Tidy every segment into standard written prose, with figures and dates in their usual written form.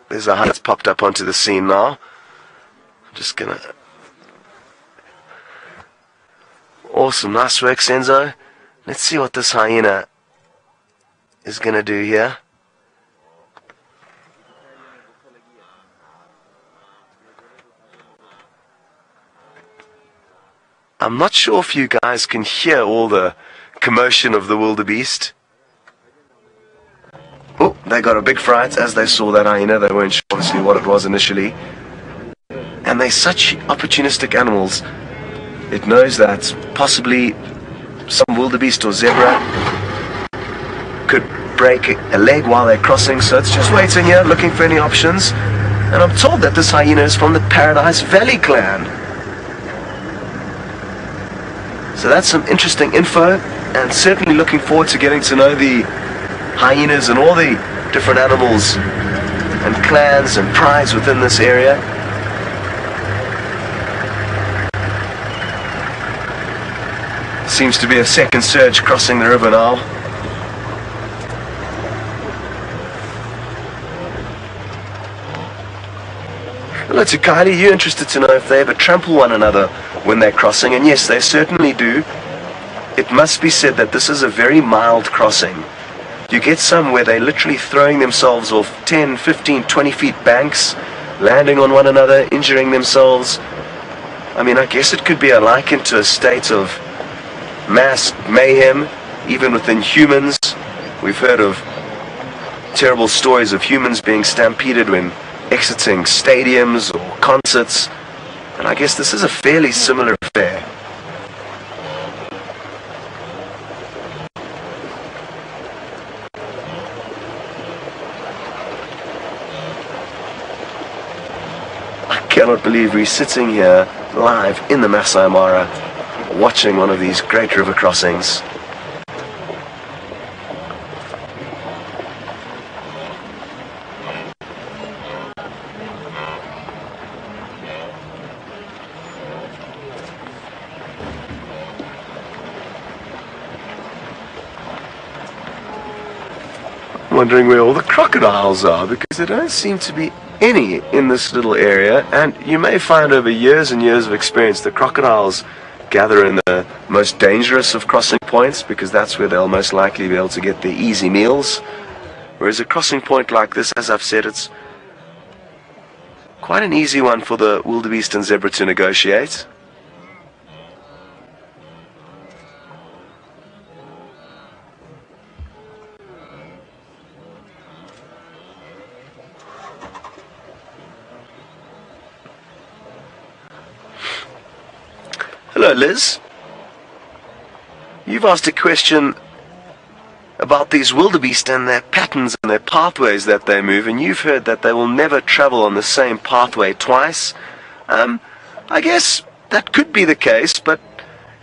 There's a hyena that's popped up onto the scene now. I'm just gonna... Awesome, nice work, Senzo. Let's see what this hyena is gonna do here. I'm not sure if you guys can hear all the commotion of the wildebeest. Oh, they got a big fright as they saw that hyena. They weren't sure obviously what it was initially. And they're such opportunistic animals. It knows that possibly some wildebeest or zebra could break a leg while they're crossing, so it's just waiting here looking for any options. And I'm told that this hyena is from the Paradise Valley clan. So that's some interesting info, and certainly looking forward to getting to know the hyenas and all the different animals and clans and prides within this area. Seems to be a second surge crossing the river now. Hello to Kylie, you're interested to know if they ever trample one another when they're crossing, and yes, they certainly do. It must be said that this is a very mild crossing. You get some where they're literally throwing themselves off 10, 15, 20 feet banks, landing on one another, injuring themselves. I mean, I guess it could be likened to a state of mass mayhem, even within humans. We've heard of terrible stories of humans being stampeded when exiting stadiums or concerts, and I guess this is a fairly similar affair. I cannot believe we're sitting here live in the Masai Mara watching one of these great river crossings. Wondering where all the crocodiles are, because there don't seem to be any in this little area, and you may find over years and years of experience the crocodiles gather in the most dangerous of crossing points, because that's where they'll most likely be able to get their easy meals, whereas a crossing point like this, as I've said, it's quite an easy one for the wildebeest and zebra to negotiate. Hello, Liz. You've asked a question about these wildebeest and their patterns and their pathways that they move, and you've heard that they will never travel on the same pathway twice. I guess that could be the case, but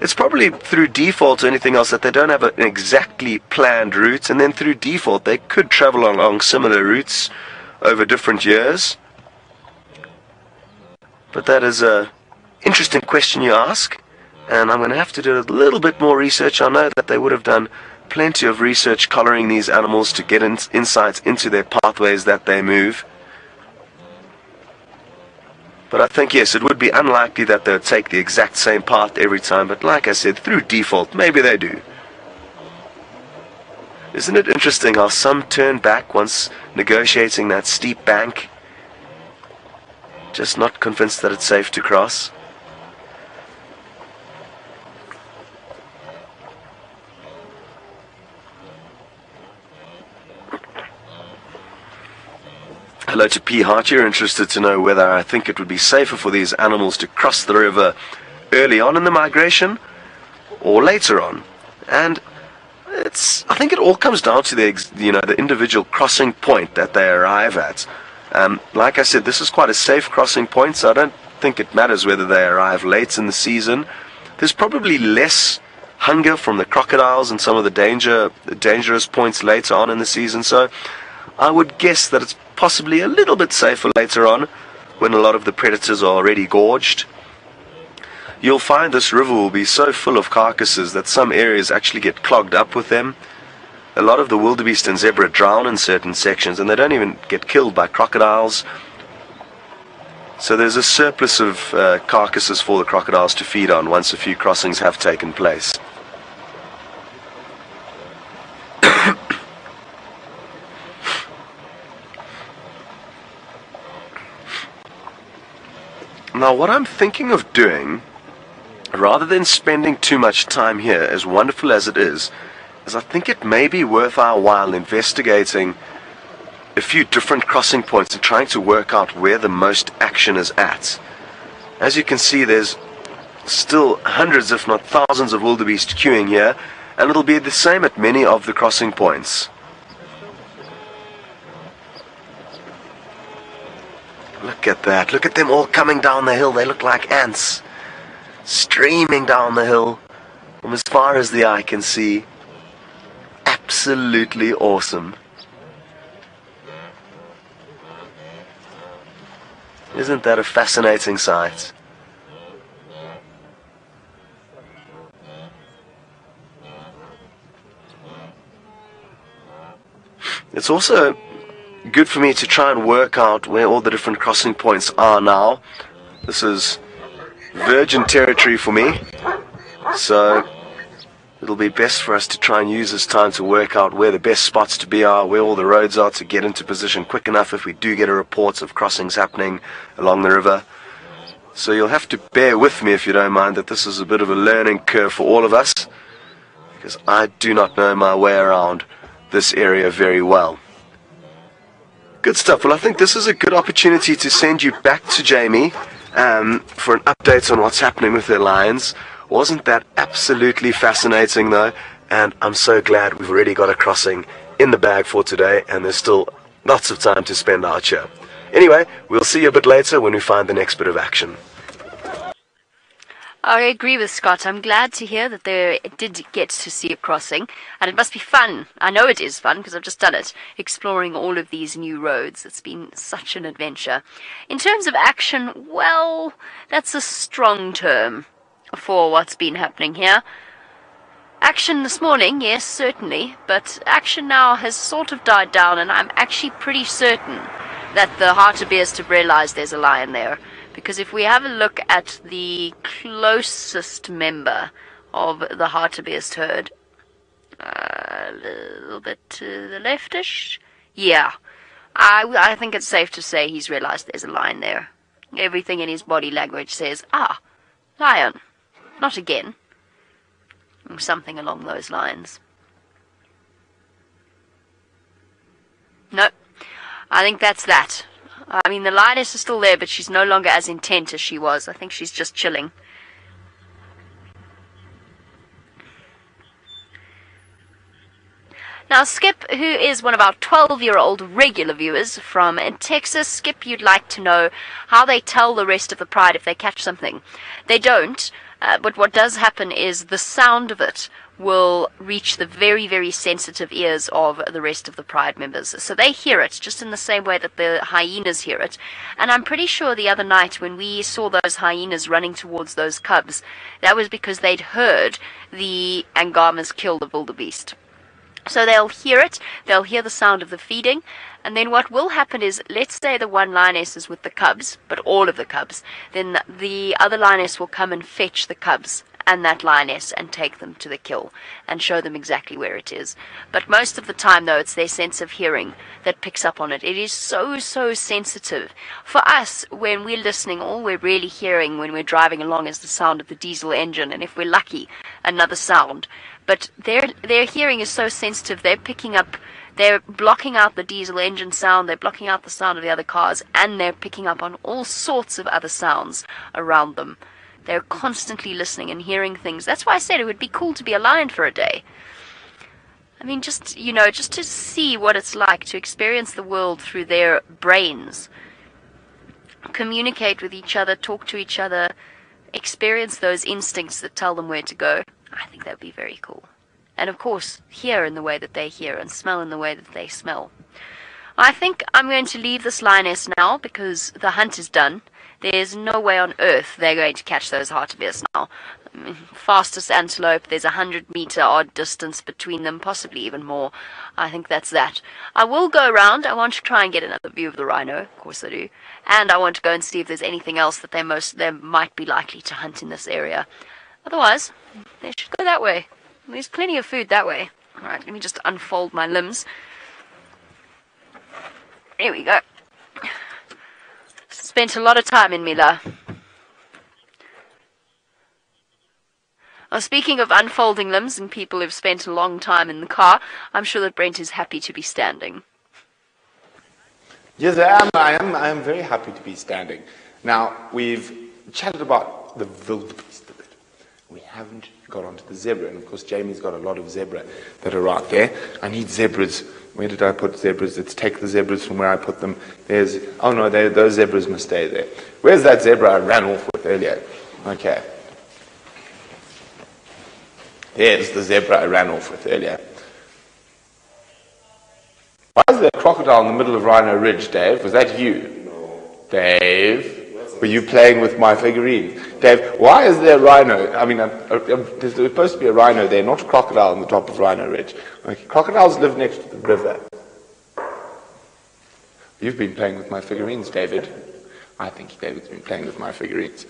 it's probably through default or anything else that they don't have an exactly planned route, and then through default they could travel along similar routes over different years. But that is a interesting question you ask, and I'm going to have to do a little bit more research. I know that they would have done plenty of research collaring these animals to get insights into their pathways that they move. But I think, yes, it would be unlikely that they would take the exact same path every time, but like I said, through default, maybe they do. Isn't it interesting how some turn back once negotiating that steep bank? Just not convinced that it's safe to cross. Hello to P. Hart. You're interested to know whether I think it would be safer for these animals to cross the river early on in the migration or later on. And I think it all comes down to the individual crossing point that they arrive at. Like I said, this is quite a safe crossing point, so I don't think it matters whether they arrive late in the season. There's probably less hunger from the crocodiles and some of the dangerous points later on in the season, so I would guess that it's possibly a little bit safer later on when a lot of the predators are already gorged. You'll find this river will be so full of carcasses that some areas actually get clogged up with them. A lot of the wildebeest and zebra drown in certain sections, and they don't even get killed by crocodiles. So there's a surplus of carcasses for the crocodiles to feed on once a few crossings have taken place. Now, what I'm thinking of doing, rather than spending too much time here, as wonderful as it is I think it may be worth our while investigating a few different crossing points and trying to work out where the most action is at. As you can see, there's still hundreds, if not thousands, of wildebeest queuing here, and it'll be the same at many of the crossing points. Look at that. Look at them all coming down the hill. They look like ants, streaming down the hill from as far as the eye can see. Absolutely awesome. Isn't that a fascinating sight? It's also good for me to try and work out where all the different crossing points are now. This is virgin territory for me, so it'll be best for us to try and use this time to work out where the best spots to be are, where all the roads are, to get into position quick enough if we do get a report of crossings happening along the river. So you'll have to bear with me, if you don't mind, that this is a bit of a learning curve for all of us, because I do not know my way around this area very well. Good stuff. Well, I think this is a good opportunity to send you back to Jamie for an update on what's happening with their lions. Wasn't that absolutely fascinating, though? And I'm so glad we've already got a crossing in the bag for today, and there's still lots of time to spend out here. Anyway, we'll see you a bit later when we find the next bit of action. I agree with Scott. I'm glad to hear that they did get to see a crossing, and it must be fun. I know it is fun because I've just done it, exploring all of these new roads. It's been such an adventure. In terms of action, well, that's a strong term for what's been happening here. Action this morning, yes, certainly, but action now has sort of died down, and I'm actually pretty certain that the Hartebeest have realized there's a lion there. Because if we have a look at the closest member of the Hartebeest herd, a little bit to the leftish, yeah, I think it's safe to say he's realized there's a lion there. Everything in his body language says, ah, lion, not again. Something along those lines. No, I think that's that. I mean, the lioness is still there, but she's no longer as intent as she was. I think she's just chilling. Now, Skip, who is one of our 12-year-old regular viewers from Texas, Skip, you'd like to know how they tell the rest of the pride if they catch something. They don't, but what does happen is the sound of it will reach the very, very sensitive ears of the rest of the pride members. So they hear it just in the same way that the hyenas hear it. And I'm pretty sure the other night when we saw those hyenas running towards those cubs, that was because they'd heard the Angamas kill the Wildebeest. So they'll hear it, they'll hear the sound of the feeding, and then what will happen is, let's say the one lioness is with the cubs, but all of the cubs, then the other lioness will come and fetch the cubs and that lioness and take them to the kill and show them exactly where it is. But most of the time, though, it's their sense of hearing that picks up on it. It is so, so sensitive. For us, when we're listening, all we're really hearing when we're driving along is the sound of the diesel engine, and if we're lucky, another sound. But their hearing is so sensitive, they're blocking out the diesel engine sound, they're blocking out the sound of the other cars, and they're picking up on all sorts of other sounds around them. They're constantly listening and hearing things. That's why I said it would be cool to be a lion for a day. I mean, just to see what it's like to experience the world through their brains. Communicate with each other, talk to each other, experience those instincts that tell them where to go. I think that would be very cool. And of course, hear in the way that they hear and smell in the way that they smell. I think I'm going to leave this lioness now because the hunt is done. There's no way on earth they're going to catch those hartebeest now. Fastest antelope, there's 100-meter odd distance between them, possibly even more. I think that's that. I will go around. I want to try and get another view of the rhino, of course I do. And I want to go and see if there's anything else that they might be likely to hunt in this area. Otherwise, they should go that way. There's plenty of food that way. Alright, let me just unfold my limbs. Here we go. Spent a lot of time in Mila. Speaking of unfolding limbs and people who've spent a long time in the car, I'm sure that Brent is happy to be standing. Yes, I am very happy to be standing. Now, we've chatted about the wildebeest a bit. We haven't got onto the zebra, and of course Jamie's got a lot of zebra that are right there. I need zebras. Where did I put zebras? Let's take the zebras from where I put them. Oh no, those zebras must stay there. Where's that zebra I ran off with earlier? Okay. There's the zebra I ran off with earlier. Why is there a crocodile in the middle of Rhino Ridge, Dave? Was that you? No. Dave? Were you playing with my figurines? Dave, why is there a rhino? I mean, there's supposed to be a rhino there, not a crocodile on the top of Rhino Ridge. Okay, crocodiles live next to the river. You've been playing with my figurines, David. I think David's been playing with my figurines.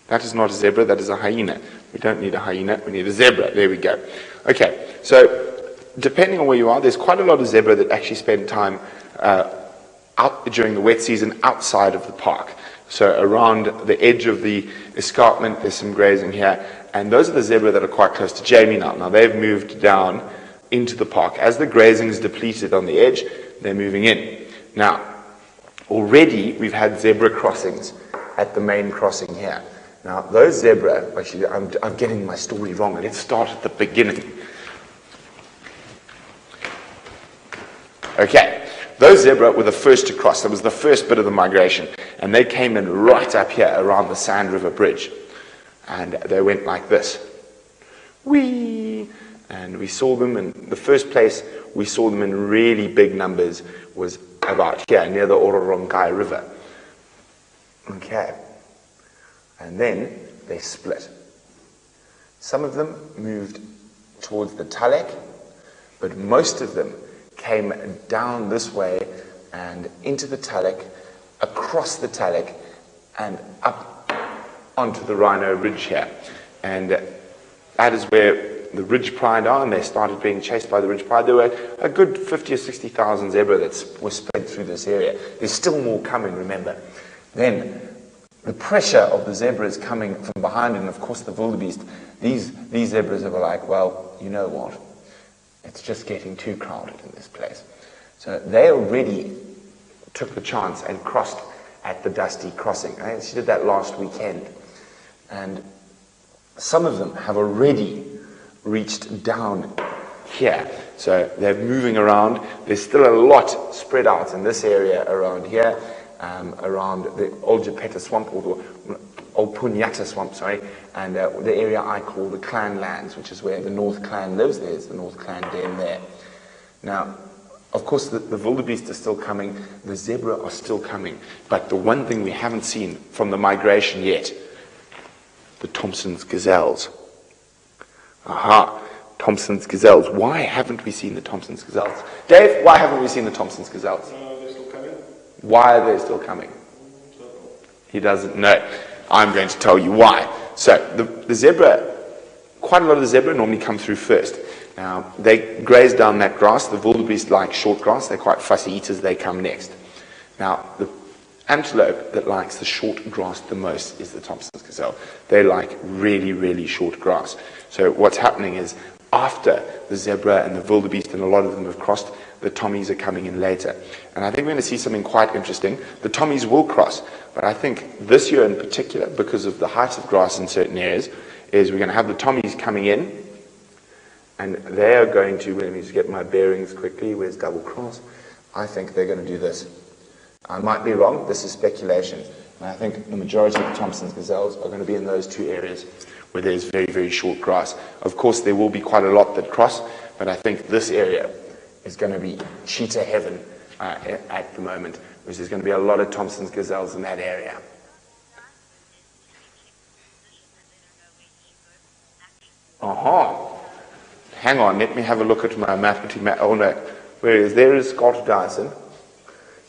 That is not a zebra, that is a hyena. We don't need a hyena, we need a zebra. There we go. Okay, so depending on where you are, there's quite a lot of zebra that actually spend time out during the wet season outside of the park. So around the edge of the escarpment, there's some grazing here. And those are the zebra that are quite close to Jamie now. Now they've moved down into the park. As the grazing is depleted on the edge, they're moving in. Now, already we've had zebra crossings at the main crossing here. Now, those zebra, actually, I'm getting my story wrong. Let's start at the beginning. Okay, those zebra were the first to cross. That was the first bit of the migration. And they came in right up here around the Sand River Bridge. And they went like this. Whee! And we saw them, and the first place we saw them in really big numbers was about here, near the Ororongai River. Okay. And then they split. Some of them moved towards the Talek, but most of them came down this way and into the Talek, across the Talek, and up onto the Rhino Ridge here. And that is where the ridge pride are, and they started being chased by the ridge pride. There were a good 50 or 60,000 zebra that were spread through this area. There's still more coming, remember. Then the pressure of the zebras coming from behind, and of course the wildebeest, these zebras are like, well, you know what? It's just getting too crowded in this place. So they already took the chance and crossed at the Dusty Crossing. She did that last weekend. And some of them have already reached down here. So they're moving around. There's still a lot spread out in this area around here. Around the Old Japeta Swamp, or the Old Punyata Swamp, and the area I call the Clan Lands, which is where the North Clan lives. There's the North Clan den there. Now, of course, the wildebeest are still coming, the zebra are still coming, but the one thing we haven't seen from the migration yet, the Thomson's gazelles. Aha, Thomson's gazelles. Why haven't we seen the Thomson's gazelles? Dave, why haven't we seen the Thomson's gazelles? Why are they still coming? He doesn't know. I'm going to tell you why. So, the zebra, quite a lot of the zebra normally come through first. Now, they graze down that grass. The wildebeest like short grass. They're quite fussy eaters. They come next. Now, the antelope that likes the short grass the most is the Thomson's gazelle. They like really, really short grass. So, what's happening is, after the zebra and the wildebeest, and a lot of them have crossed, the Tommies are coming in later. And I think we're going to see something quite interesting. The Tommies will cross, but I think this year in particular, because of the height of grass in certain areas, is we're going to have the Tommies coming in, and they are going to, let me just get my bearings quickly, where's double cross? I think they're going to do this. I might be wrong, this is speculation, and I think the majority of the Thomson's gazelles are going to be in those two areas where there's very, very short grass. Of course, there will be quite a lot that cross, but I think this area is going to be cheetah heaven at the moment, because there's going to be a lot of Thomson's gazelles in that area. Aha. Hang on, let me have a look at my map. Oh no, where is there is Scott Dyson.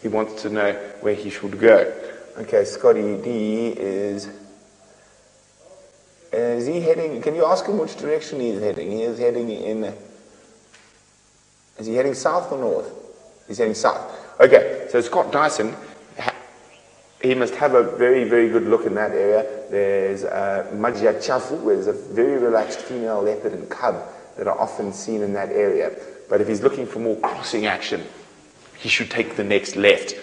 He wants to know where he should go. Okay, Scotty D is he heading, can you ask him which direction he is heading? He is heading in, is he heading south or north? He's heading south. Okay, so Scott Dyson, he must have a very, very good look in that area. There's Majia Chafu, where there's a very relaxed female leopard and cub that are often seen in that area. But if he's looking for more crossing action, he should take the next left,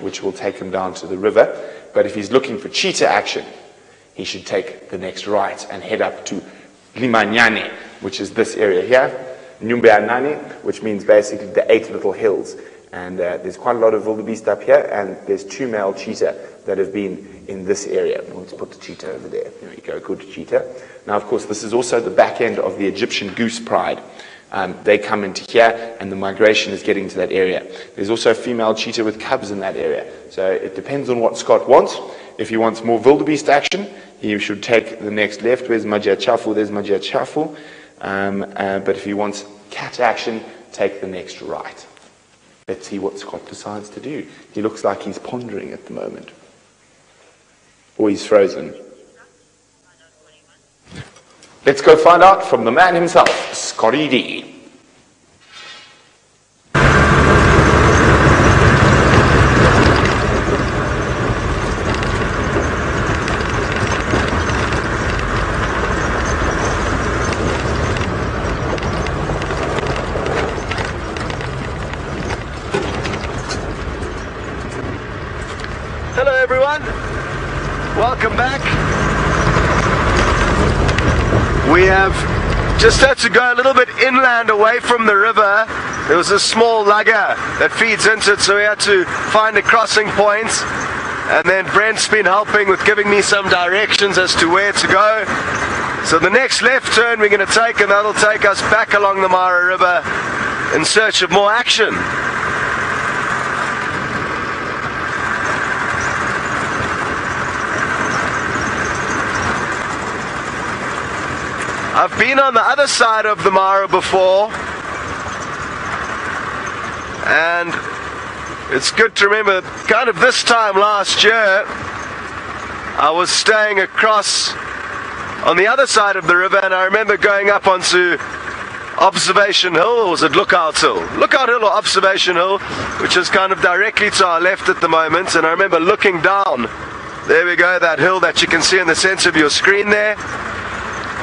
which will take him down to the river. But if he's looking for cheetah action, he should take the next right and head up to Limanyane, which is this area here, Nyumbeanani, which means basically the 8 little hills. And there's quite a lot of wildebeest up here, and there's 2 male cheetah that have been in this area. Let's put the cheetah over there. There we go, good cheetah. Now, of course, this is also the back end of the Egyptian goose pride. They come into here, and the migration is getting to that area. There's also a female cheetah with cubs in that area. So it depends on what Scott wants. If he wants more wildebeest action, he should take the next left. Where's Majia Chafu? There's Majia Chafu. But if he wants cat action, take the next right. Let's see what Scott decides to do. He looks like he's pondering at the moment. Or he's frozen. Let's go find out from the man himself, Scotty D. Hello everyone, welcome back. We have just had to go a little bit inland away from the river. There was a small lugger that feeds into it, so we had to find a crossing point. And then Brent's been helping with giving me some directions as to where to go. So the next left turn we're going to take, and that'll take us back along the Mara River in search of more action. I've been on the other side of the Mara before, and it's good to remember, kind of this time last year, I was staying across on the other side of the river, and I remember going up onto Observation Hill, or was it Lookout Hill? Lookout Hill or Observation Hill, which is kind of directly to our left at the moment, and I remember looking down. There we go, that hill that you can see in the center of your screen there.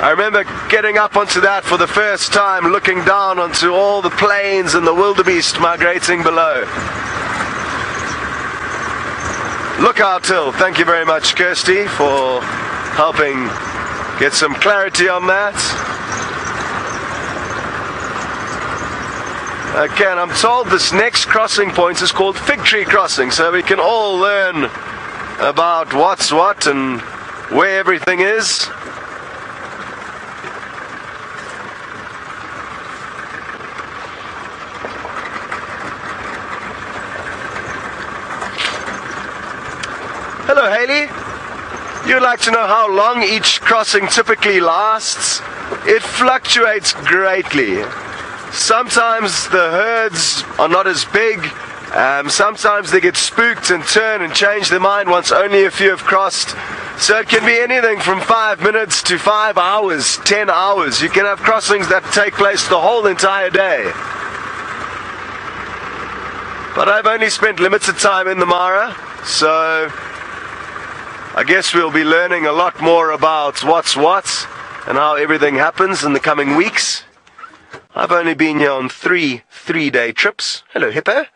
I remember getting up onto that for the first time, looking down onto all the plains and the wildebeest migrating below. Lookout Hill, thank you very much, Kirsty, for helping get some clarity on that. Okay, and I'm told this next crossing point is called Fig Tree Crossing, so we can all learn about what's what and where everything is. Hello, Haley. You'd like to know how long each crossing typically lasts? It fluctuates greatly. Sometimes the herds are not as big. Sometimes they get spooked and turn and change their mind once only a few have crossed. So it can be anything from 5 minutes to 5 hours, 10 hours. You can have crossings that take place the whole entire day. But I've only spent limited time in the Mara, so I guess we'll be learning a lot more about what's what and how everything happens in the coming weeks. I've only been here on three-day trips. Hello, Hippo.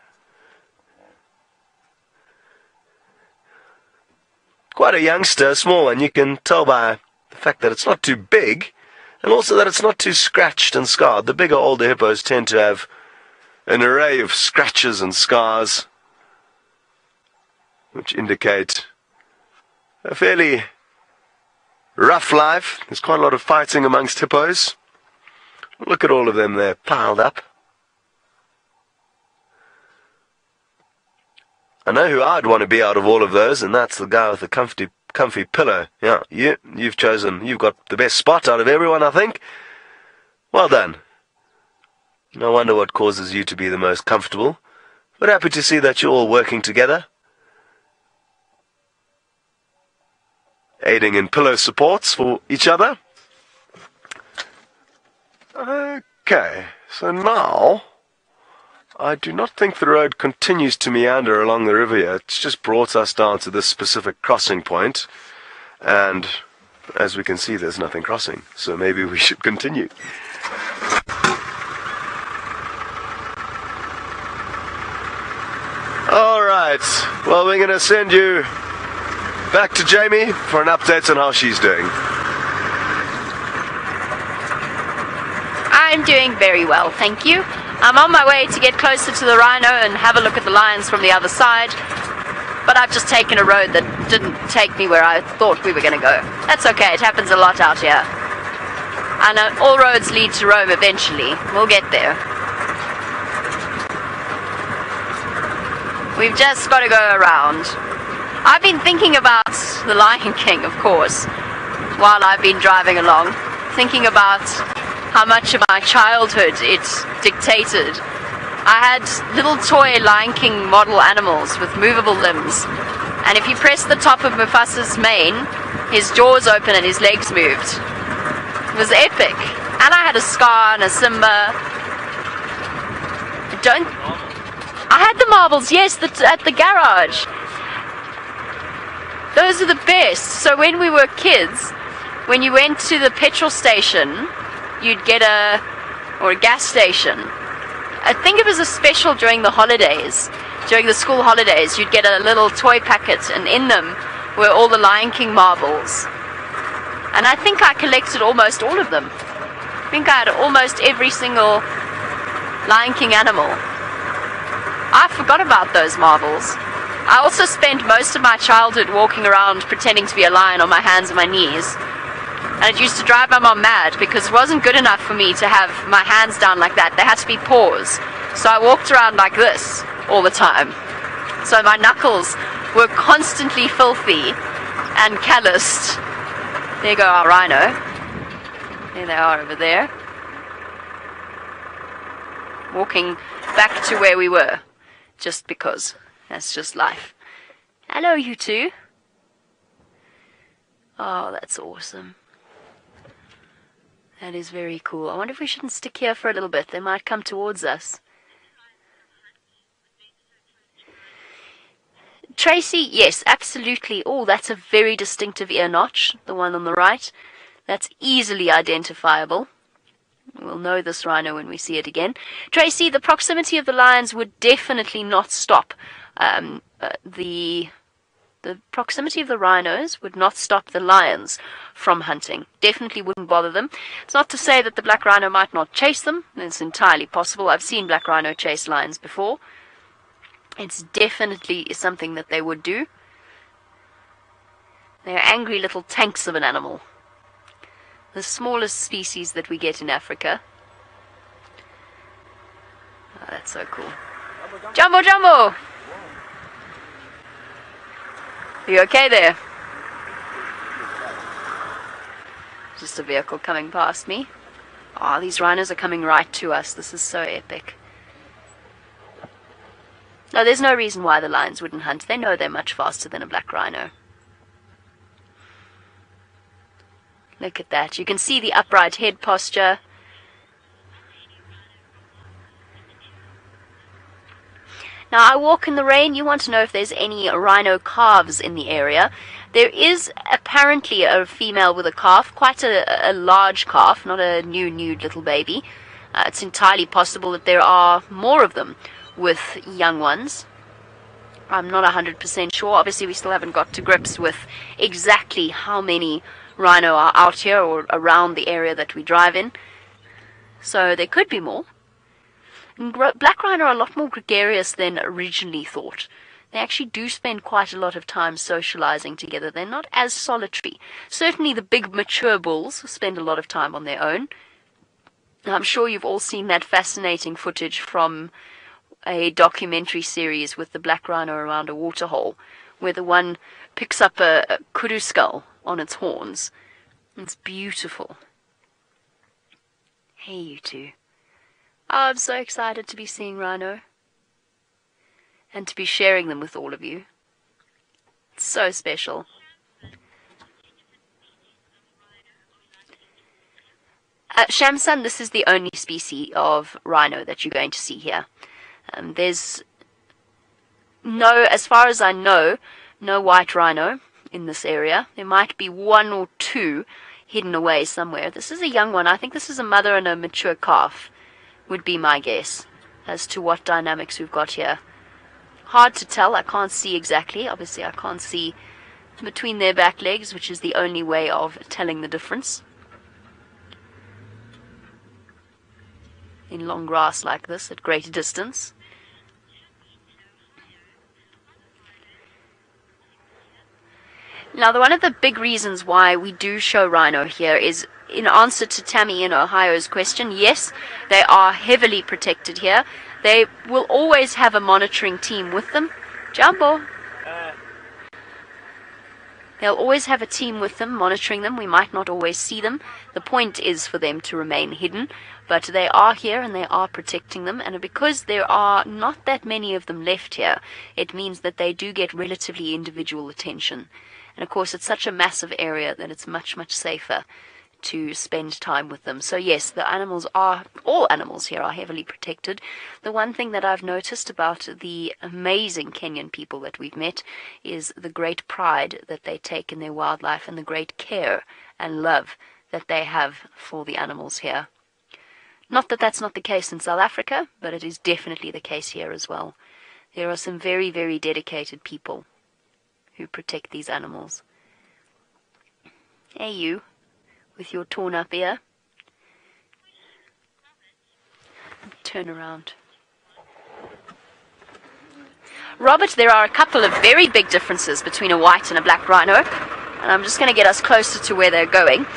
Quite a youngster, a small one. You can tell by the fact that it's not too big, and also that it's not too scratched and scarred. The bigger, older hippos tend to have an array of scratches and scars, which indicate a fairly rough life. There's quite a lot of fighting amongst hippos. Look at all of them there, piled up. I know who I'd want to be out of all of those, and that's the guy with the comfy pillow. Yeah, you've got the best spot out of everyone, I think. Well done. No wonder what causes you to be the most comfortable. But happy to see that you're all working together. Aiding in pillow supports for each other. Okay, so now I do not think the road continues to meander along the river here. It's just brought us down to this specific crossing point, and as we can see, there's nothing crossing, so maybe we should continue. Alright, well, we're going to send you back to Jamie for an update on how she's doing. I'm doing very well, thank you. I'm on my way to get closer to the rhino and have a look at the lions from the other side, but I've just taken a road that didn't take me where I thought we were going to go. That's okay, it happens a lot out here. I know all roads lead to Rome eventually. We'll get there. We've just got to go around. I've been thinking about the Lion King, of course, while I've been driving along, thinking about how much of my childhood it dictated. I had little toy Lion King model animals with movable limbs, and if you press the top of Mufasa's mane, his jaws open and his legs moved. It was epic. And I had a Scar and a Simba. I had the marbles, yes, at the garage. Those are the best. So when we were kids, when you went to the petrol station, you'd get a gas station. I think it was a special during the holidays, during the school holidays. You'd get a little toy packet, and in them were all the Lion King marbles. And I think I collected almost all of them. I think I had almost every single Lion King animal. I forgot about those marbles. I also spent most of my childhood walking around pretending to be a lion on my hands and my knees. And it used to drive my mom mad because it wasn't good enough for me to have my hands down like that. They had to be paws. So I walked around like this all the time. So my knuckles were constantly filthy and calloused. There you go, our rhino. There they are over there. Walking back to where we were. Just because. That's just life. Hello, you two. Oh, that's awesome. That is very cool. I wonder if we shouldn't stick here for a little bit. They might come towards us. Tracy, yes, absolutely. Oh, that's a very distinctive ear notch, the one on the right. That's easily identifiable. We'll know this rhino when we see it again. Tracy, the proximity of the lions would definitely not stop. The proximity of the rhinos would not stop the lions from hunting. Definitely wouldn't bother them. It's not to say that the black rhino might not chase them. It's entirely possible. I've seen black rhino chase lions before. It's definitely something that they would do. They're angry little tanks of an animal. The smallest species that we get in Africa. Oh, that's so cool. Jumbo, Jumbo! Are you okay there? Just a vehicle coming past me. Oh, these rhinos are coming right to us. This is so epic. No, there's no reason why the lions wouldn't hunt. They know they're much faster than a black rhino. Look at that. You can see the upright head posture. Now, I walk in the rain. You want to know if there's any rhino calves in the area. There is apparently a female with a calf, quite a large calf, not a nude little baby. It's entirely possible that there are more of them with young ones. I'm not 100% sure. Obviously, we still haven't got to grips with exactly how many rhino are out here or around the area that we drive in. So there could be more. And black rhino are a lot more gregarious than originally thought. They actually do spend quite a lot of time socializing together. They're not as solitary. Certainly the big mature bulls spend a lot of time on their own. Now, I'm sure you've all seen that fascinating footage from a documentary series with the black rhino around a waterhole, where the one picks up a kudu skull on its horns. It's beautiful. Hey, you two. Oh, I'm so excited to be seeing Rhino. And to be sharing them with all of you. It's so special. Shamsun, this is the only species of rhino that you're going to see here. There's no, as far as I know, no white rhino in this area. There might be one or two hidden away somewhere. This is a young one. I think this is a mother and a mature calf, would be my guess, as to what dynamics we've got here. Hard to tell. I can't see exactly. Obviously, I can't see between their back legs, which is the only way of telling the difference. In long grass like this, at great distance. Now, one of the big reasons why we do show rhino here is, in answer to Tammy in Ohio's question, yes, they are heavily protected here. They will always have a monitoring team with them. Jumbo! They'll always have a team with them, monitoring them. We might not always see them. The point is for them to remain hidden. But they are here and they are protecting them. And because there are not that many of them left here, it means that they do get relatively individual attention. And of course, it's such a massive area that it's much, much safer to spend time with them. So yes, the animals are, all animals here are heavily protected. The one thing that I've noticed about the amazing Kenyan people that we've met is the great pride that they take in their wildlife and the great care and love that they have for the animals here. Not that that's not the case in South Africa, but it is definitely the case here as well. There are some very, very dedicated people who protect these animals. Hey, you, with your torn up ear. Turn around. Robert, there are a couple of very big differences between a white and a black rhino, and I'm just going to get us closer to where they're going.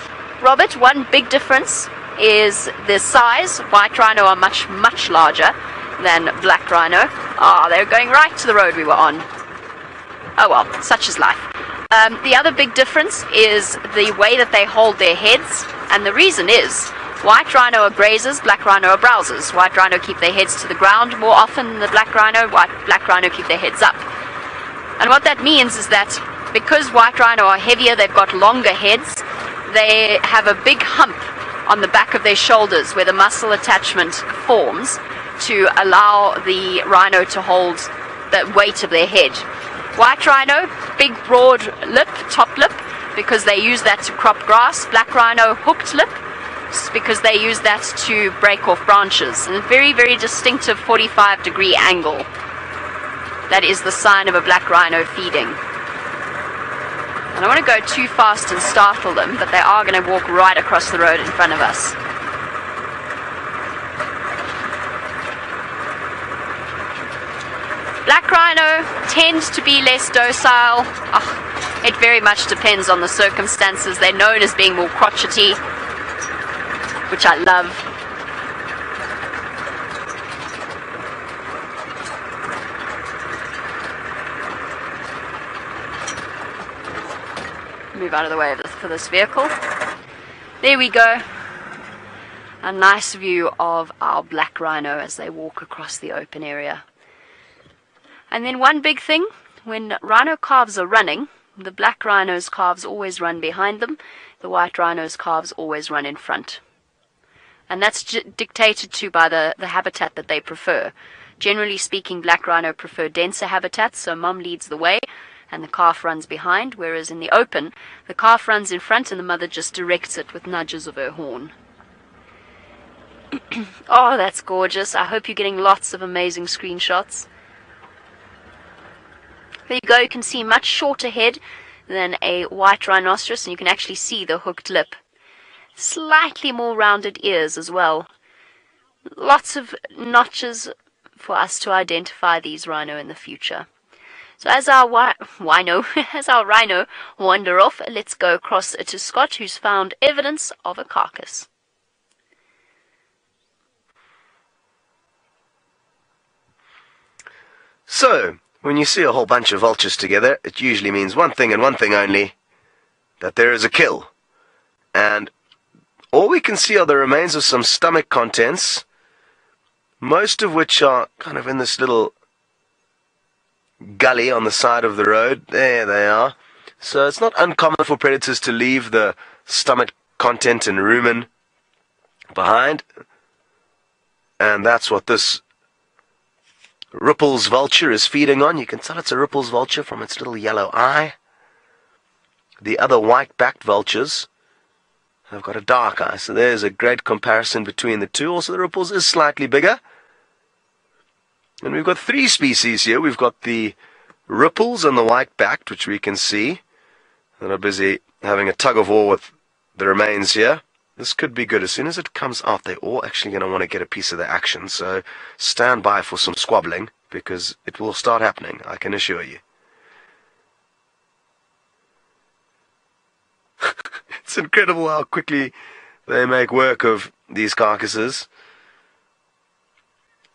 Robert, one big difference is the size. White rhino are much, much larger than black rhino. Ah, they're going right to the road we were on. Oh well, such is life. The other big difference is the way that they hold their heads, and the reason is white rhino are grazers, black rhino are browsers. White rhino keep their heads to the ground more often than the black rhino. Black rhino keep their heads up. And what that means is that because white rhino are heavier, they've got longer heads, they have a big hump on the back of their shoulders where the muscle attachment forms to allow the rhino to hold the weight of their head. White rhino, big broad lip, top lip, because they use that to crop grass. Black rhino, hooked lip, because they use that to break off branches. And a very, very distinctive 45-degree angle. That is the sign of a black rhino feeding. I don't want to go too fast and startle them, but they are going to walk right across the road in front of us. Black rhino tends to be less docile. It very much depends on the circumstances. They're known as being more crotchety, which I love. Move out of the way for this vehicle. There we go. A nice view of our black rhino as they walk across the open area. And then one big thing, when rhino calves are running, the black rhino's calves always run behind them, the white rhino's calves always run in front. And that's dictated to by the habitat that they prefer. Generally speaking, black rhino prefer denser habitats, so mom leads the way and the calf runs behind, whereas in the open, the calf runs in front and the mother just directs it with nudges of her horn. Oh, that's gorgeous. I hope you're getting lots of amazing screenshots. There you go, you can see much shorter head than a white rhinoceros, and you can actually see the hooked lip. Slightly more rounded ears as well. Lots of notches for us to identify these rhino in the future. So as our rhino wander off, let's go across to Scott, who's found evidence of a carcass. So, When you see a whole bunch of vultures together, it usually means one thing and one thing only, that there is a kill. And all we can see are the remains of some stomach contents, most of which are kind of in this little gully on the side of the road. There they are. So it's not uncommon for predators to leave the stomach content and rumen behind. And that's what this Ripple's vulture is feeding on. You can tell it's a Ripple's vulture from its little yellow eye. The other white-backed vultures have got a dark eye, so there's a great comparison between the two. Also, the Ripple's is slightly bigger. And we've got three species here. We've got the Ripples and the white-backed, which we can see, that are busy having a tug-of-war with the remains here. This could be good. As soon as it comes out, they're all actually going to want to get a piece of the action. So stand by for some squabbling, because it will start happening, I can assure you. It's incredible how quickly they make work of these carcasses.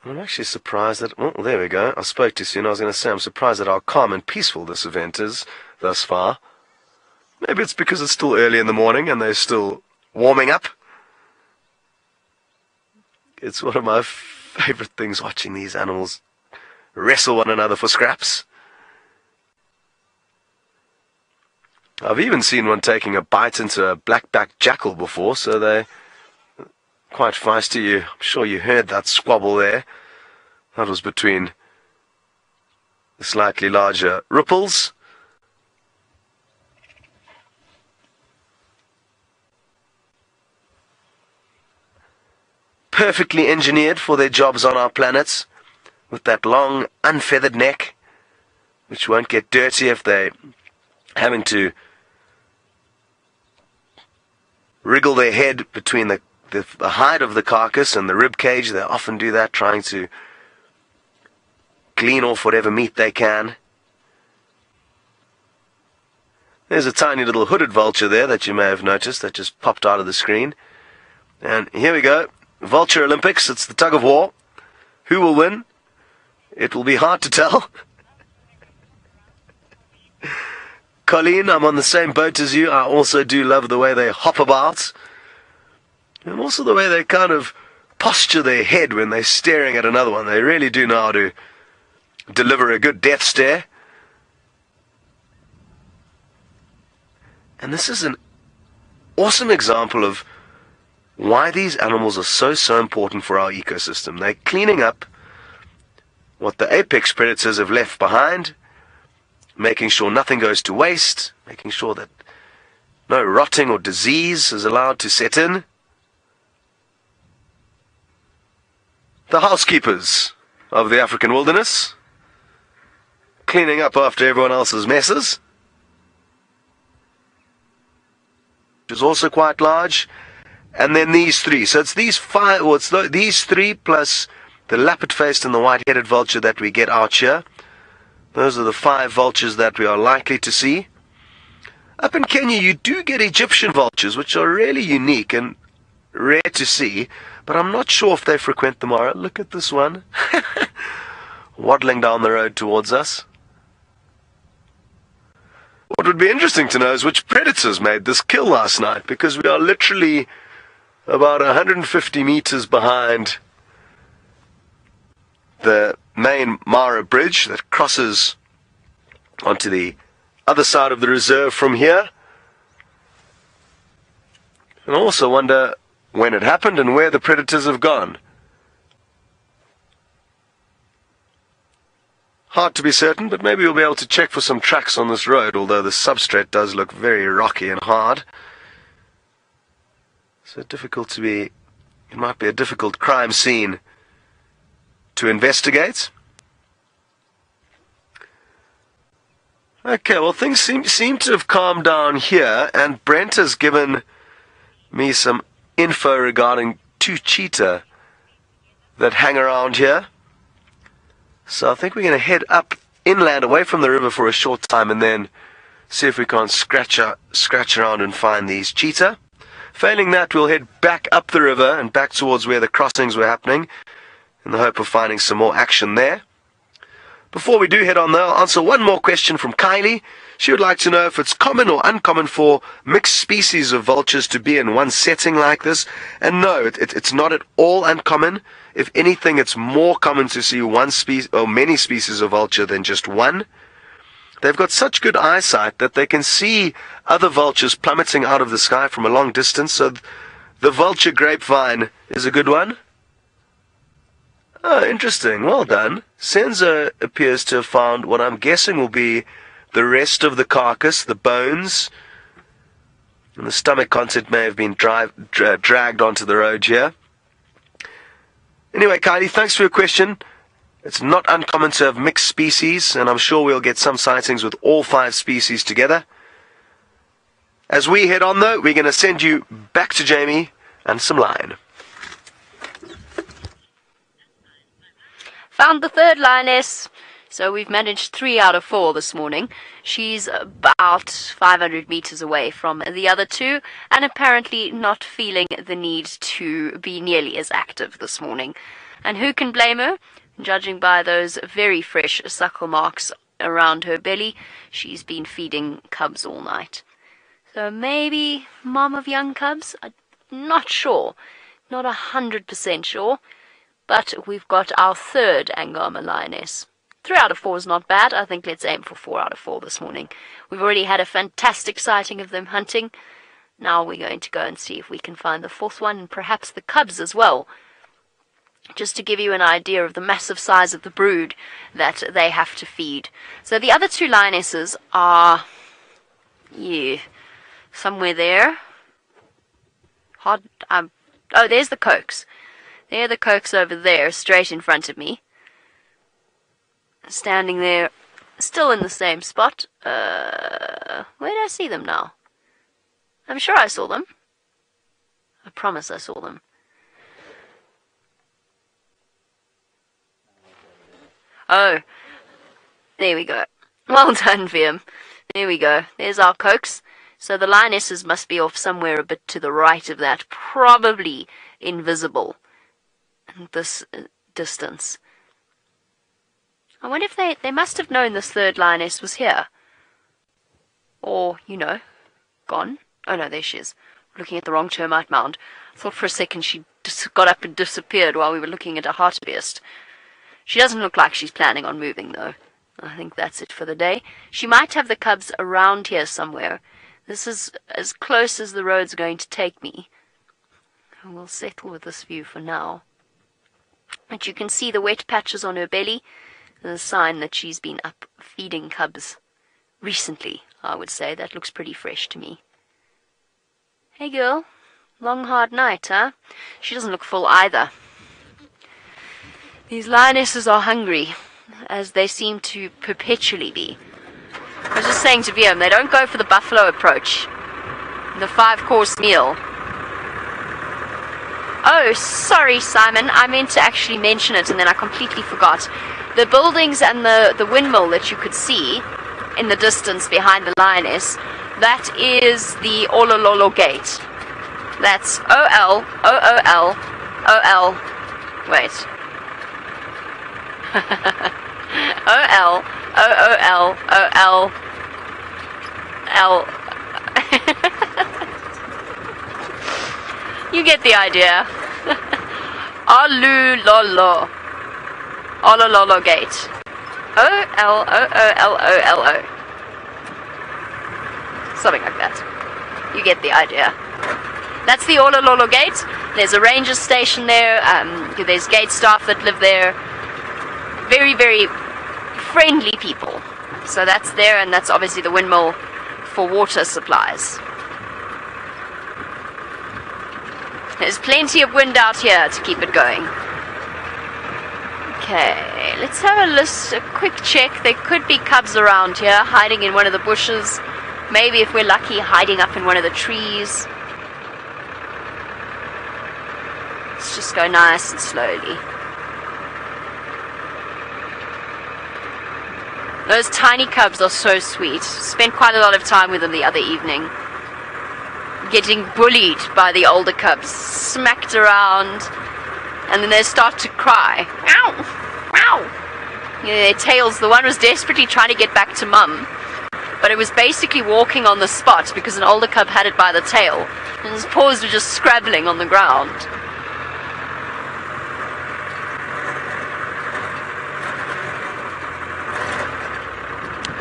I'm actually surprised that... Oh, there we go. I spoke too soon. I was going to say I'm surprised at how calm and peaceful this event is thus far. Maybe it's because it's still early in the morning and they're still warming up. It's one of my favorite things, watching these animals wrestle one another for scraps. I've even seen one taking a bite into a black-backed jackal before, so they're quite feisty. I'm sure you heard that squabble there. That was between the slightly larger Ripples perfectly engineered for their jobs on our planets, with that long, unfeathered neck, which won't get dirty if they're having to wriggle their head between the hide of the carcass and the rib cage. They often do that, trying to clean off whatever meat they can. There's a tiny little hooded vulture there that you may have noticed that just popped out of the screen. And here we go. Vulture Olympics. It's the tug of war. Who will win? It will be hard to tell. Colleen, I'm on the same boat as you. I also do love the way they hop about. And also the way they kind of posture their head when they're staring at another one. They really do know how to deliver a good death stare. And this is an awesome example of why these animals are so important for our ecosystem. They're cleaning up what the apex predators have left behind, making sure nothing goes to waste, making sure that no rotting or disease is allowed to set in. The housekeepers of the African wilderness, cleaning up after everyone else's messes, which is also quite large. And then these three. So it's these five, or it's these three plus the lappet-faced and the white-headed vulture that we get out here. Those are the 5 vultures that we are likely to see. Up in Kenya, you do get Egyptian vultures, which are really unique and rare to see, but I'm not sure if they frequent the Mara. Look at this one, waddling down the road towards us. What would be interesting to know is which predators made this kill last night, because we are literally about 150 meters behind the main Mara bridge that crosses onto the other side of the reserve from here. And I also wonder when it happened and where the predators have gone. Hard to be certain, but maybe we'll be able to check for some tracks on this road, although the substrate does look very rocky and hard. So difficult to be... It might be a difficult crime scene to investigate. Okay, well, things seem to have calmed down here, and Brent has given me some info regarding 2 cheetah that hang around here. So I think we're going to head up inland away from the river for a short time and then see if we can't scratch around and find these cheetah. Failing that, we'll head back up the river and back towards where the crossings were happening in the hope of finding some more action there. Before we do head on, though, I'll answer one more question from Kylie. She would like to know if it's common or uncommon for mixed species of vultures to be in one setting like this. And no, it's not at all uncommon. If anything, it's more common to see one species or many species of vulture than just one. They've got such good eyesight that they can see other vultures plummeting out of the sky from a long distance, so the vulture grapevine is a good one. Oh, interesting. Well done. Senzo appears to have found what I'm guessing will be the rest of the carcass, the bones, and the stomach content may have been dragged onto the road here. Anyway, Kylie, thanks for your question. It's not uncommon to have mixed species, and I'm sure we'll get some sightings with all 5 species together. As we head on, though, we're going to send you back to Jamie and some lion. Found the third lioness. So we've managed 3 out of 4 this morning. She's about 500 meters away from the other 2, and apparently not feeling the need to be nearly as active this morning. And who can blame her? Judging by those very fresh suckle marks around her belly, she's been feeding cubs all night. So maybe mom of young cubs? I'm not sure. Not 100% sure. But we've got our third Angama lioness. 3 out of 4 is not bad. I think let's aim for 4 out of 4 this morning. We've already had a fantastic sighting of them hunting. Now we're going to go and see if we can find the 4th one, and perhaps the cubs as well. Just to give you an idea of the massive size of the brood that they have to feed. So the other 2 lionesses are, somewhere there. Oh, there's the cokes. They're the cokes over there, straight in front of me. Standing there, still in the same spot. Where did I see them now? I'm sure I saw them. I promise I saw them. Oh, there we go. Well done, Viam. There we go. There's our cokes. So the lionesses must be off somewhere a bit to the right of that, probably invisible at this distance. I wonder if they must have known this third lioness was here. Or, gone. Oh no, there she is. Looking at the wrong termite mound. Thought for a second she just got up and disappeared while we were looking at a Hartebeest. She doesn't look like she's planning on moving, though. I think that's it for the day. She might have the cubs around here somewhere. This is as close as the road's going to take me. We'll settle with this view for now. But you can see the wet patches on her belly. A sign that she's been up feeding cubs recently, I would say. That looks pretty fresh to me. Hey girl, long hard night, huh? She doesn't look full either. These lionesses are hungry, as they seem to perpetually be. I was just saying to Viam, they don't go for the buffalo approach. The 5-course meal. Oh, sorry, Simon. I meant to actually mention it, and then I completely forgot. The buildings and the windmill that you could see in the distance behind the lioness, that is the Olololo Gate. That's O-L-O-O-L-O-L. Wait. O-L-O-O-L-O-L-L. You get the idea. Olololo. Olololo Gate. O-L-O-O-L-O-L-O. Something like that. You get the idea. That's the Olololo Gate. There's a ranger station there. There's gate staff that live there. Very, very friendly people. So that's there, and that's obviously the windmill for water supplies. There's plenty of wind out here to keep it going. Okay, let's have a quick check. There could be cubs around here, hiding in one of the bushes. Maybe, if we're lucky, hiding up in one of the trees. Let's just go nice and slowly. Those tiny cubs are so sweet. Spent quite a lot of time with them the other evening. Getting bullied by the older cubs. Smacked around. And then they start to cry. Ow! Ow! Their tails, the one was desperately trying to get back to mum, but it was basically walking on the spot because an older cub had it by the tail, and his paws were just scrabbling on the ground.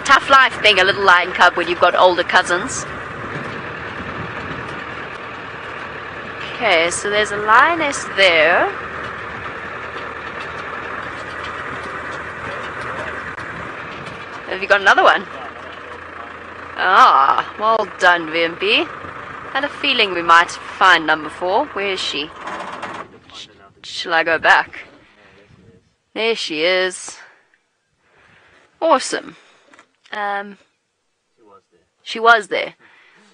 Tough life being a little lion cub when you've got older cousins. Okay, so there's a lioness there. Have you got another one? Ah, well done, VMB. Had a feeling we might find number 4. Where is she? Shall I go back? There she is. Awesome. She was there.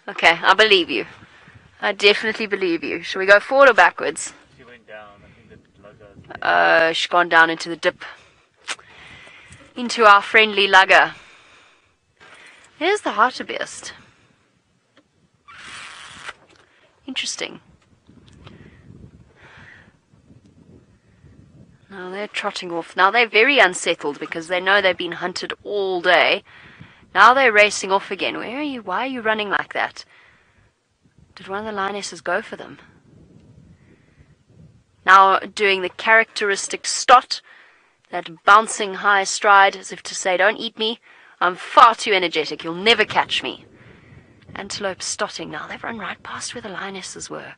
Okay, I believe you. I definitely believe you. Shall we go forward or backwards? She went down. I think the lugger. She's gone down into the dip. Into our friendly lugger. There's the Hartebeest. Interesting. Now they're trotting off. Now they're very unsettled because they know they've been hunted all day. Now they're racing off again. Where are you? Why are you running like that? Did one of the lionesses go for them? Now doing the characteristic stot, that bouncing high stride as if to say, don't eat me. I'm far too energetic. You'll never catch me. Antelope stotting. Now they've run right past where the lionesses were.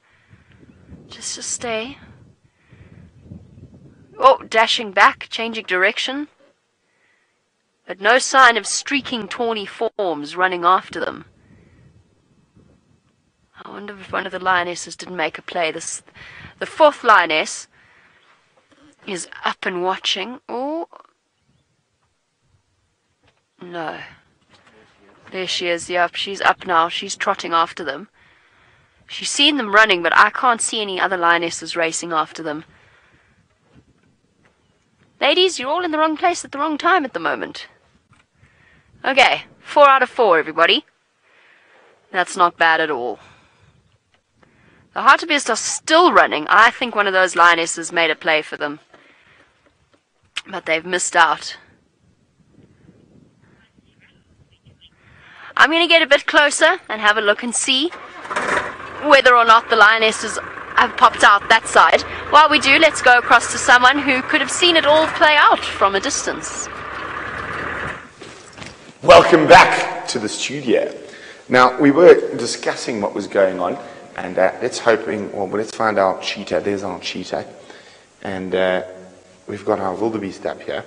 Just stay. Oh, dashing back, changing direction. But no sign of streaking tawny forms running after them. I wonder if one of the lionesses didn't make a play. The 4th lioness is up and watching. Oh. No. There she is. Yep, she's up now. She's trotting after them. She's seen them running, but I can't see any other lionesses racing after them. Ladies, you're all in the wrong place at the wrong time at the moment. Okay, 4 out of 4, everybody. That's not bad at all. The Hartebeest are still running. I think one of those lionesses made a play for them. But they've missed out. I'm going to get a bit closer and have a look and see whether or not the lionesses have popped out that side. While we do, let's go across to someone who could have seen it all play out from a distance. Welcome back to the studio. Now, we were discussing what was going on, and let's find our cheetah. There's our cheetah. And we've got our wildebeest up here.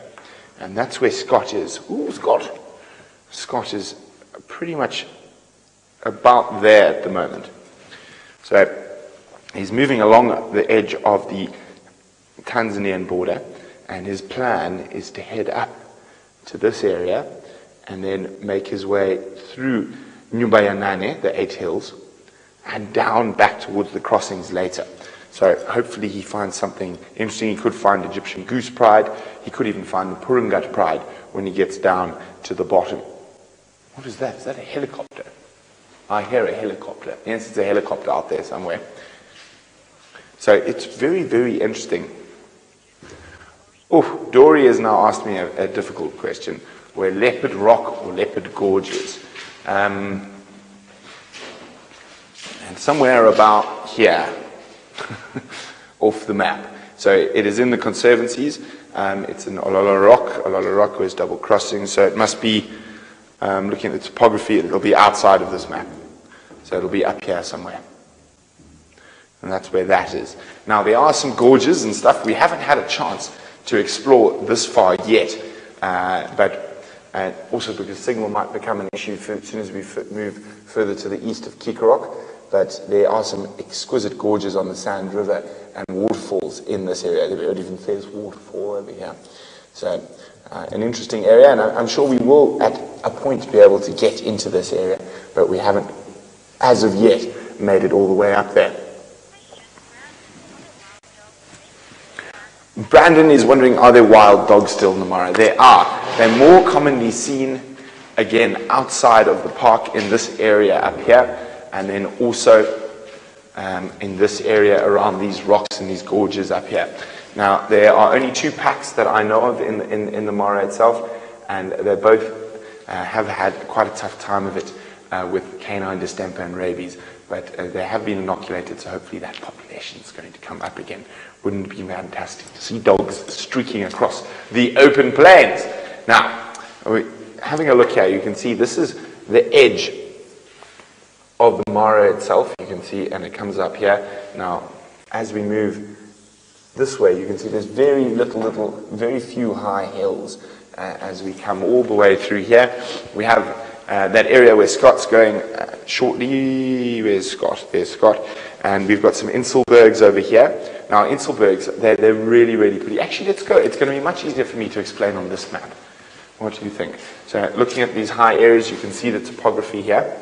And that's where Scott is. Ooh, Scott. Scott is pretty much about there at the moment. So he's moving along the edge of the Tanzanian border, and his plan is to head up to this area and then make his way through Nyumbayanane, the 8 hills, and down back towards the crossings later. So hopefully he finds something interesting. He could find Egyptian goose pride. He could even find the Purungat pride when he gets down to the bottom. What is that? Is that a helicopter? I hear a helicopter. Yes, it's a helicopter out there somewhere. So it's very, very interesting. Oh, Dory has now asked me a difficult question. Where Leopard Rock or Leopard Gorge is. And somewhere about here, off the map. So it is in the conservancies. It's in Olala Rock. Olala Rock was double crossing. So it must be, looking at the topography, it'll be outside of this map. So it'll be up here somewhere. And that's where that is. Now there are some gorges and stuff. We haven't had a chance to explore this far yet. But also because signal might become an issue as soon as we move further to the east of Kruger. But there are some exquisite gorges on the Sand River and waterfalls in this area. It even says waterfall over here. So an interesting area, and I'm sure we will at a point be able to get into this area, but we haven't, as of yet, made it all the way up there. Brandon is wondering, are there wild dogs still in the Mara? There are. They're more commonly seen, again, outside of the park in this area up here, and then also in this area around these rocks and these gorges up here. Now, there are only 2 packs that I know of in the Mara itself, and they both have had quite a tough time of it with canine distemper and rabies, but they have been inoculated, so hopefully that population is going to come up again. Wouldn't it be fantastic to see dogs streaking across the open plains? Now, having a look here, you can see this is the edge of the Mara itself. You can see, and it comes up here. Now, as we move this way, you can see there's very few high hills as we come all the way through here. We have that area where Scott's going shortly. Where's Scott? There's Scott. And we've got some Inselbergs over here. Now, Inselbergs, they're really, really pretty. Actually, let's go. It's going to be much easier for me to explain on this map. What do you think? So, looking at these high areas, you can see the topography here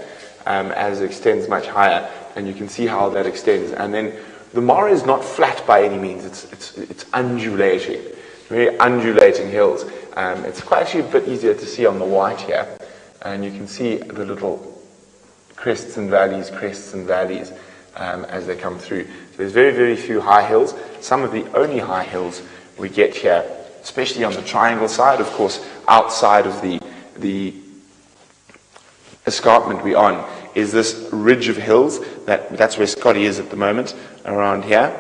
as it extends much higher, and you can see how that extends. And then the Mara is not flat by any means. It's undulating, very undulating hills. It's quite actually a bit easier to see on the white here, and you can see the little crests and valleys as they come through. So there's very, very few high hills. Some of the only high hills we get here, especially on the triangle side, of course, outside of the escarpment we're on, is this ridge of hills. That's where Scotty is at the moment, around here.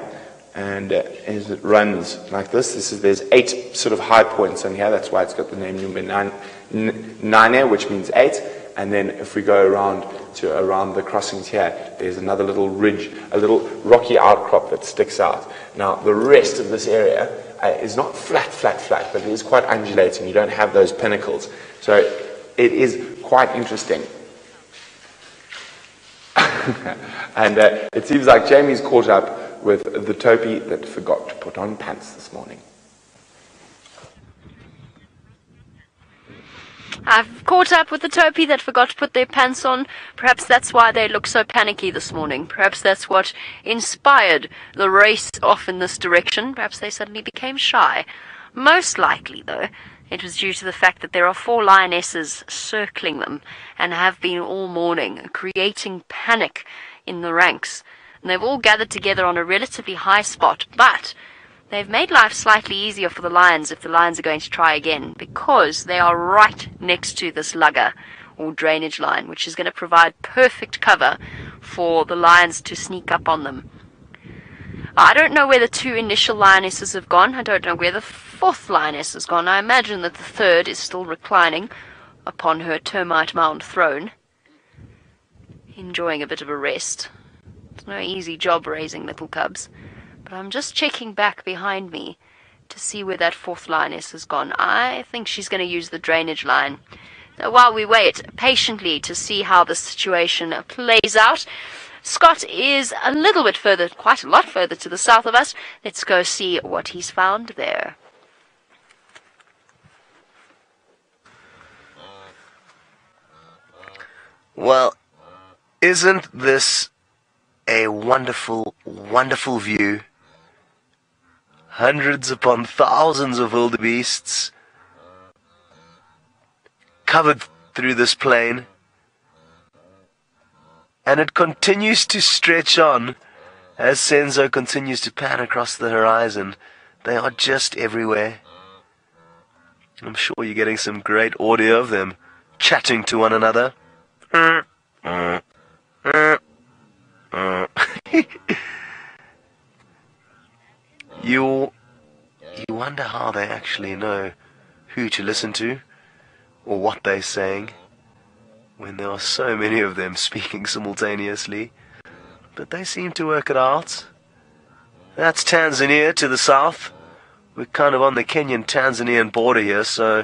And as it runs like this, there's 8 sort of high points on here. That's why it's got the name number 9, which means 8. And then if we go around the crossings here, there's another little ridge, a little rocky outcrop that sticks out. Now, the rest of this area is not flat, but it is quite undulating. You don't have those pinnacles. So it is quite interesting. And it seems like Jamie's caught up with the Topi that forgot to put on pants this morning. I've caught up with the Topi that forgot to put their pants on. Perhaps that's why they look so panicky this morning. Perhaps that's what inspired the race off in this direction. Perhaps they suddenly became shy. Most likely, though, it was due to the fact that there are 4 lionesses circling them and have been all morning, creating panic in the ranks. And they've all gathered together on a relatively high spot, but they've made life slightly easier for the lions if the lions are going to try again, because they are right next to this lugger or drainage line, which is going to provide perfect cover for the lions to sneak up on them. I don't know where the 2 initial lionesses have gone. I don't know where the 4th lioness has gone. I imagine that the 3rd is still reclining upon her termite mound throne, enjoying a bit of a rest. It's no easy job raising little cubs. But I'm just checking back behind me to see where that 4th lioness has gone. I think she's going to use the drainage line. Now, while we wait patiently to see how the situation plays out, Scott is a little bit further, quite a lot further to the south of us. Let's go see what he's found there. Well, isn't this a wonderful, wonderful view? Hundreds upon thousands of wildebeests covered through this plain, and it continues to stretch on as Senzo continues to pan across the horizon. They are just everywhere. I'm sure you're getting some great audio of them chatting to one another. You wonder how they actually know who to listen to or what they're saying when there are so many of them speaking simultaneously. But they seem to work it out. That's Tanzania to the south. We're kind of on the Kenyan-Tanzanian border here, so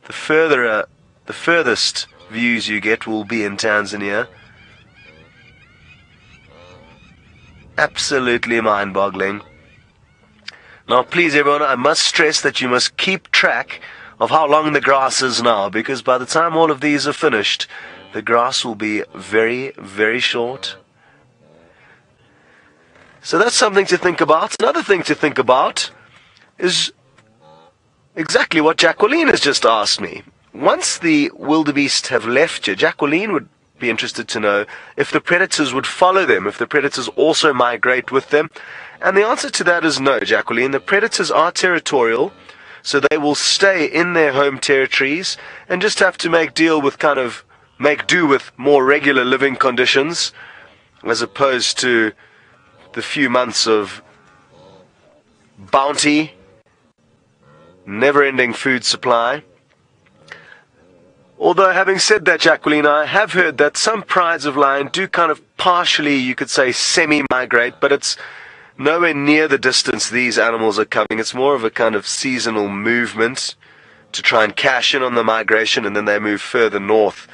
the furthest views you get will be in Tanzania. Absolutely mind-boggling. Now, please, everyone, I must stress that you must keep track of how long the grass is now, because by the time all of these are finished, the grass will be very, very short. So that's something to think about. Another thing to think about is exactly what Jacqueline has just asked me. Once the wildebeest have left you, Jacqueline would be interested to know if the predators would follow them, if the predators also migrate with them, And the answer to that is no, Jacqueline. The predators are territorial, so they will stay in their home territories and just have to make do with more regular living conditions, as opposed to the few months of bounty, never-ending food supply. Although, having said that, Jacqueline, I have heard that some prides of lion do kind of partially, you could say, semi-migrate, but it's nowhere near the distance these animals are coming. It's more of a kind of seasonal movement to try and cash in on the migration, and then they move further north,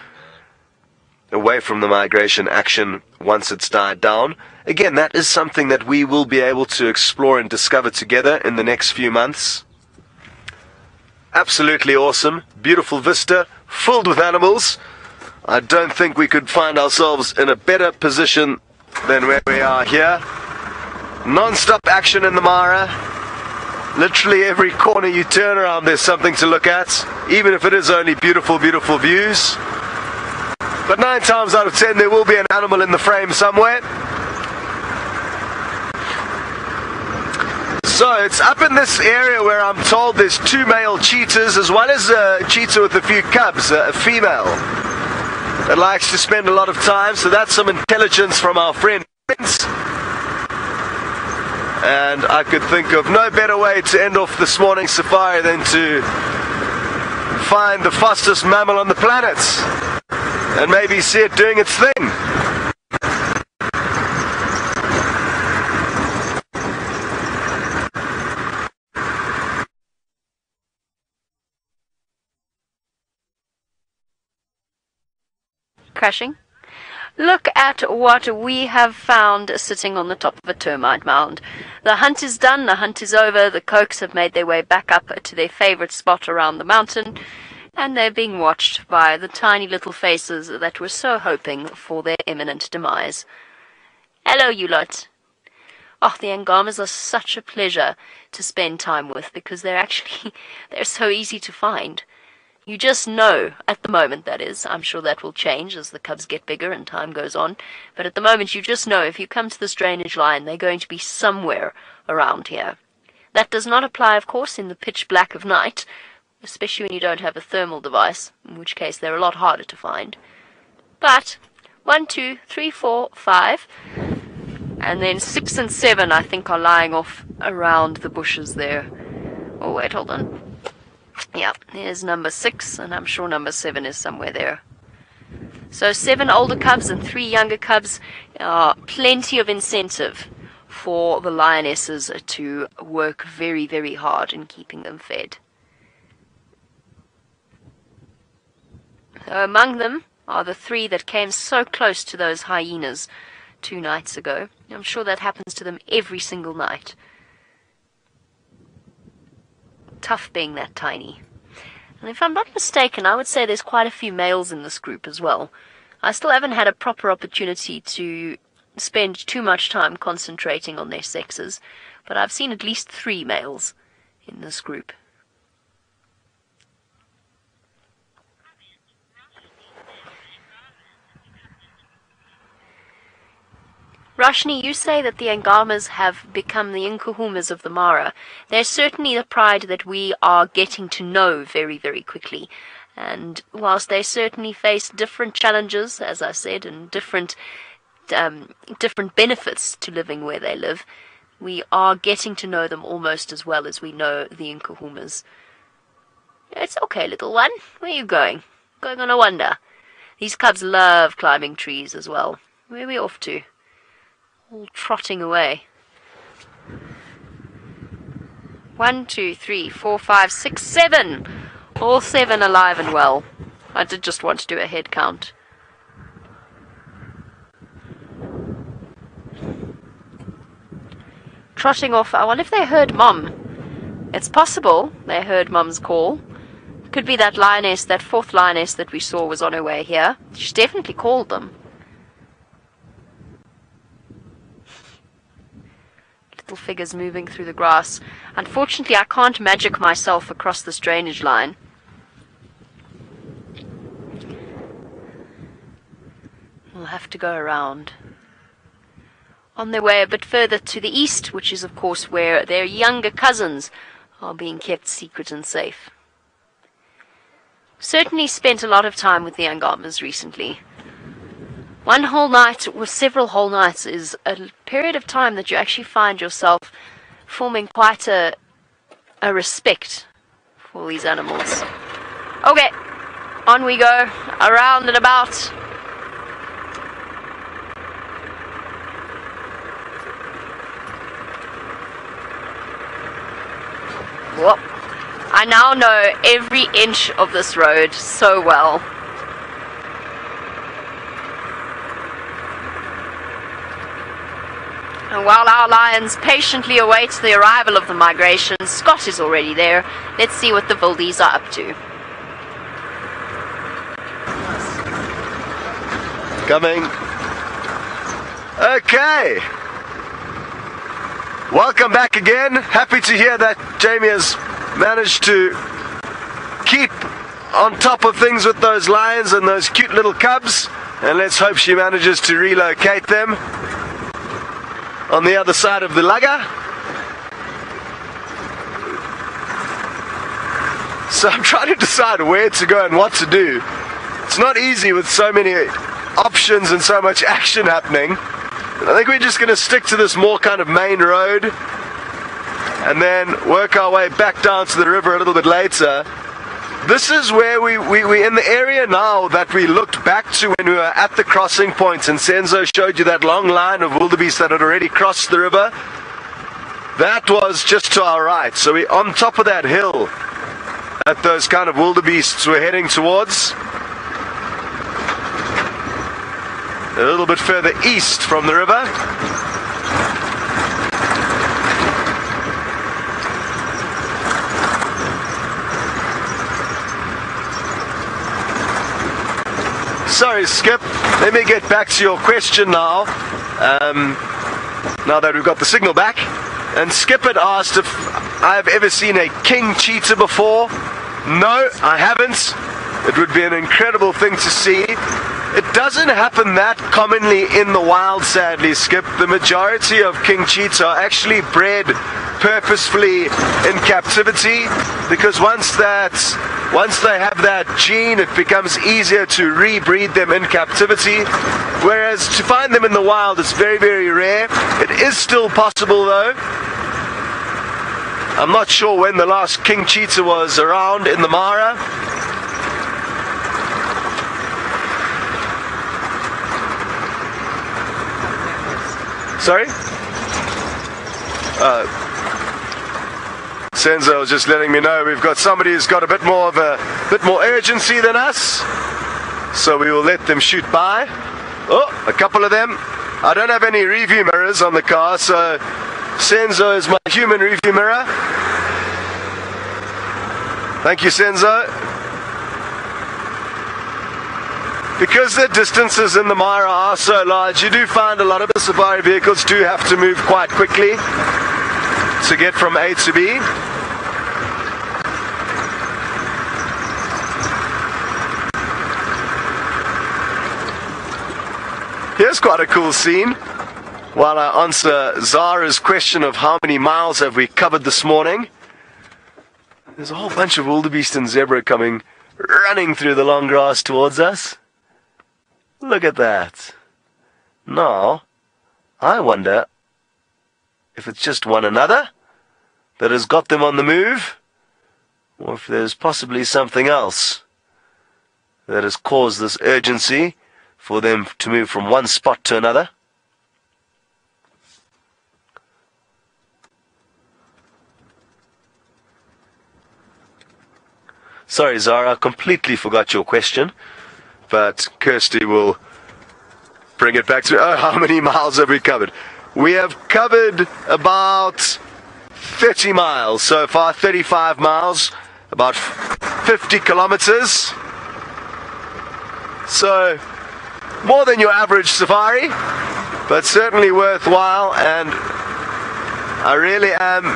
away from the migration action once it's died down. Again, that is something that we will be able to explore and discover together in the next few months. Absolutely awesome. Beautiful vista, filled with animals. I don't think we could find ourselves in a better position than where we are here. Non-stop action in the Mara. Literally every corner you turn around there's something to look at, even if it is only beautiful, beautiful views. But 9 times out of 10 there will be an animal in the frame somewhere. So it's up in this area where I'm told there's 2 male cheetahs, as well as a cheetah with a few cubs, a female that likes to spend a lot of time. So that's some intelligence from our friend. And I could think of no better way to end off this morning's safari than to find the fastest mammal on the planet and maybe see it doing its thing. Crashing. Look at what we have found sitting on the top of a termite mound. The hunt is done, the hunt is over, the Cokes have made their way back up to their favourite spot around the mountain, and they're being watched by the tiny little faces that were so hoping for their imminent demise. Hello, you lot. Oh, the Angamas are such a pleasure to spend time with, because they're so easy to find. You just know, at the moment that is, I'm sure that will change as the cubs get bigger and time goes on, but at the moment you just know if you come to this drainage line, they're going to be somewhere around here. That does not apply, of course, in the pitch black of night, especially when you don't have a thermal device, in which case they're a lot harder to find. But 1, 2, 3, 4, 5, and then 6 and 7 I think are lying off around the bushes there. Oh wait, hold on. Yeah, there's number 6, and I'm sure number 7 is somewhere there. So 7 older cubs and 3 younger cubs. Plenty of incentive for the lionesses to work very, very hard in keeping them fed. So among them are the 3 that came so close to those hyenas 2 nights ago. I'm sure that happens to them every single night. Tough being that tiny. And if I'm not mistaken, I would say there's quite a few males in this group as well. I still haven't had a proper opportunity to spend too much time concentrating on their sexes, but I've seen at least 3 males in this group. Rashni, you say that the Angamas have become the Nkuhumas of the Mara. They're certainly the pride that we are getting to know very, very quickly. And whilst they certainly face different challenges, as I said, and different benefits to living where they live, we are getting to know them almost as well as we know the Nkuhumas. It's okay, little one. Where are you going? Going on a wander. These cubs love climbing trees as well. Where are we off to? All trotting away. 1, 2, 3, 4, 5, 6, 7. All 7 alive and well. I did just want to do a head count. Trotting off. I wonder if they heard Mom. It's possible they heard Mom's call. Could be that lioness, that 4th lioness that we saw was on her way here. She's definitely called them. Little figures moving through the grass. Unfortunately, I can't magic myself across this drainage line. We'll have to go around. on their way a bit further to the east, which is of course where their younger cousins are being kept secret and safe. Certainly spent a lot of time with the Angamas recently. One whole night, or several whole nights, is a period of time that you actually find yourself forming quite a respect for these animals. Okay, on we go, around and about. Whoop. I now know every inch of this road so well. And while our lions patiently await the arrival of the migration, Scott is already there. Let's see what the Wildies are up to. Coming. Okay. Welcome back again. Happy to hear that Jamie has managed to keep on top of things with those lions and those cute little cubs. And let's hope she manages to relocate them on the other side of the lugger. So I'm trying to decide where to go and what to do. It's not easy with so many options and so much action happening. I think we're just going to stick to this more kind of main road and then work our way back down to the river a little bit later. This is where we're in the area now that we looked back to when we were at the crossing point, and Senzo showed you that long line of wildebeest that had already crossed the river. That was just to our right, so we're on top of that hill that those kind of wildebeests were heading towards. A little bit further east from the river. Sorry, Skip. Let me get back to your question now. Now that we've got the signal back. And Skip had asked if I've ever seen a king cheetah before. No, I haven't. It would be an incredible thing to see. It doesn't happen that commonly in the wild, sadly, Skip. The majority of king cheetah are actually bred purposefully in captivity, because once they have that gene, it becomes easier to rebreed them in captivity. Whereas to find them in the wild is very, very rare. It is still possible though. I'm not sure when the last king cheetah was around in the Mara. Sorry? Senzo was just letting me know we've got somebody who's got a bit more urgency than us, so we will let them shoot by. Oh, a couple of them. I don't have any review mirrors on the car, so Senzo is my human review mirror. Thank you, Senzo. Because the distances in the Mara are so large, you do find a lot of the safari vehicles do have to move quite quickly to get from A to B. Here's quite a cool scene. While I answer Zara's question of how many miles have we covered this morning, there's a whole bunch of wildebeest and zebra coming running through the long grass towards us. Look at that. Now, I wonder if it's just one another that has got them on the move, or if there's possibly something else that has caused this urgency for them to move from one spot to another. Sorry, Zara, I completely forgot your question. But Kirsty will bring it back to, oh, how many miles have we covered? We have covered about 30 miles so far, 35 miles, about 50 kilometers. So, more than your average safari, but certainly worthwhile, and I really am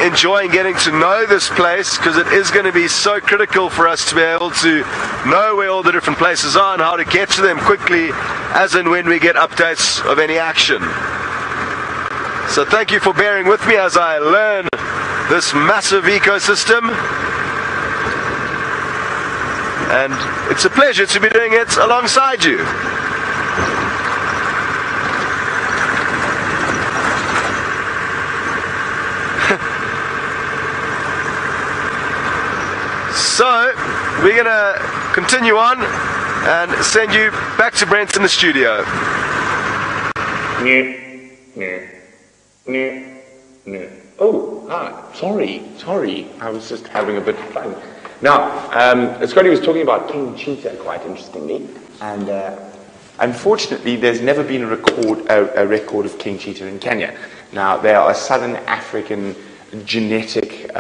enjoying getting to know this place, because it is going to be so critical for us to be able to know where all the different places are and how to get to them quickly as and when we get updates of any action. So thank you for bearing with me as I learn this massive ecosystem. And it's a pleasure to be doing it alongside you. So, we're going to continue on and send you back to Brent in the studio. Oh, sorry. I was just having a bit of fun. Now, Scotty was talking about King Cheetah quite interestingly, and unfortunately there's never been a record of King Cheetah in Kenya. Now, they are a southern African genetic,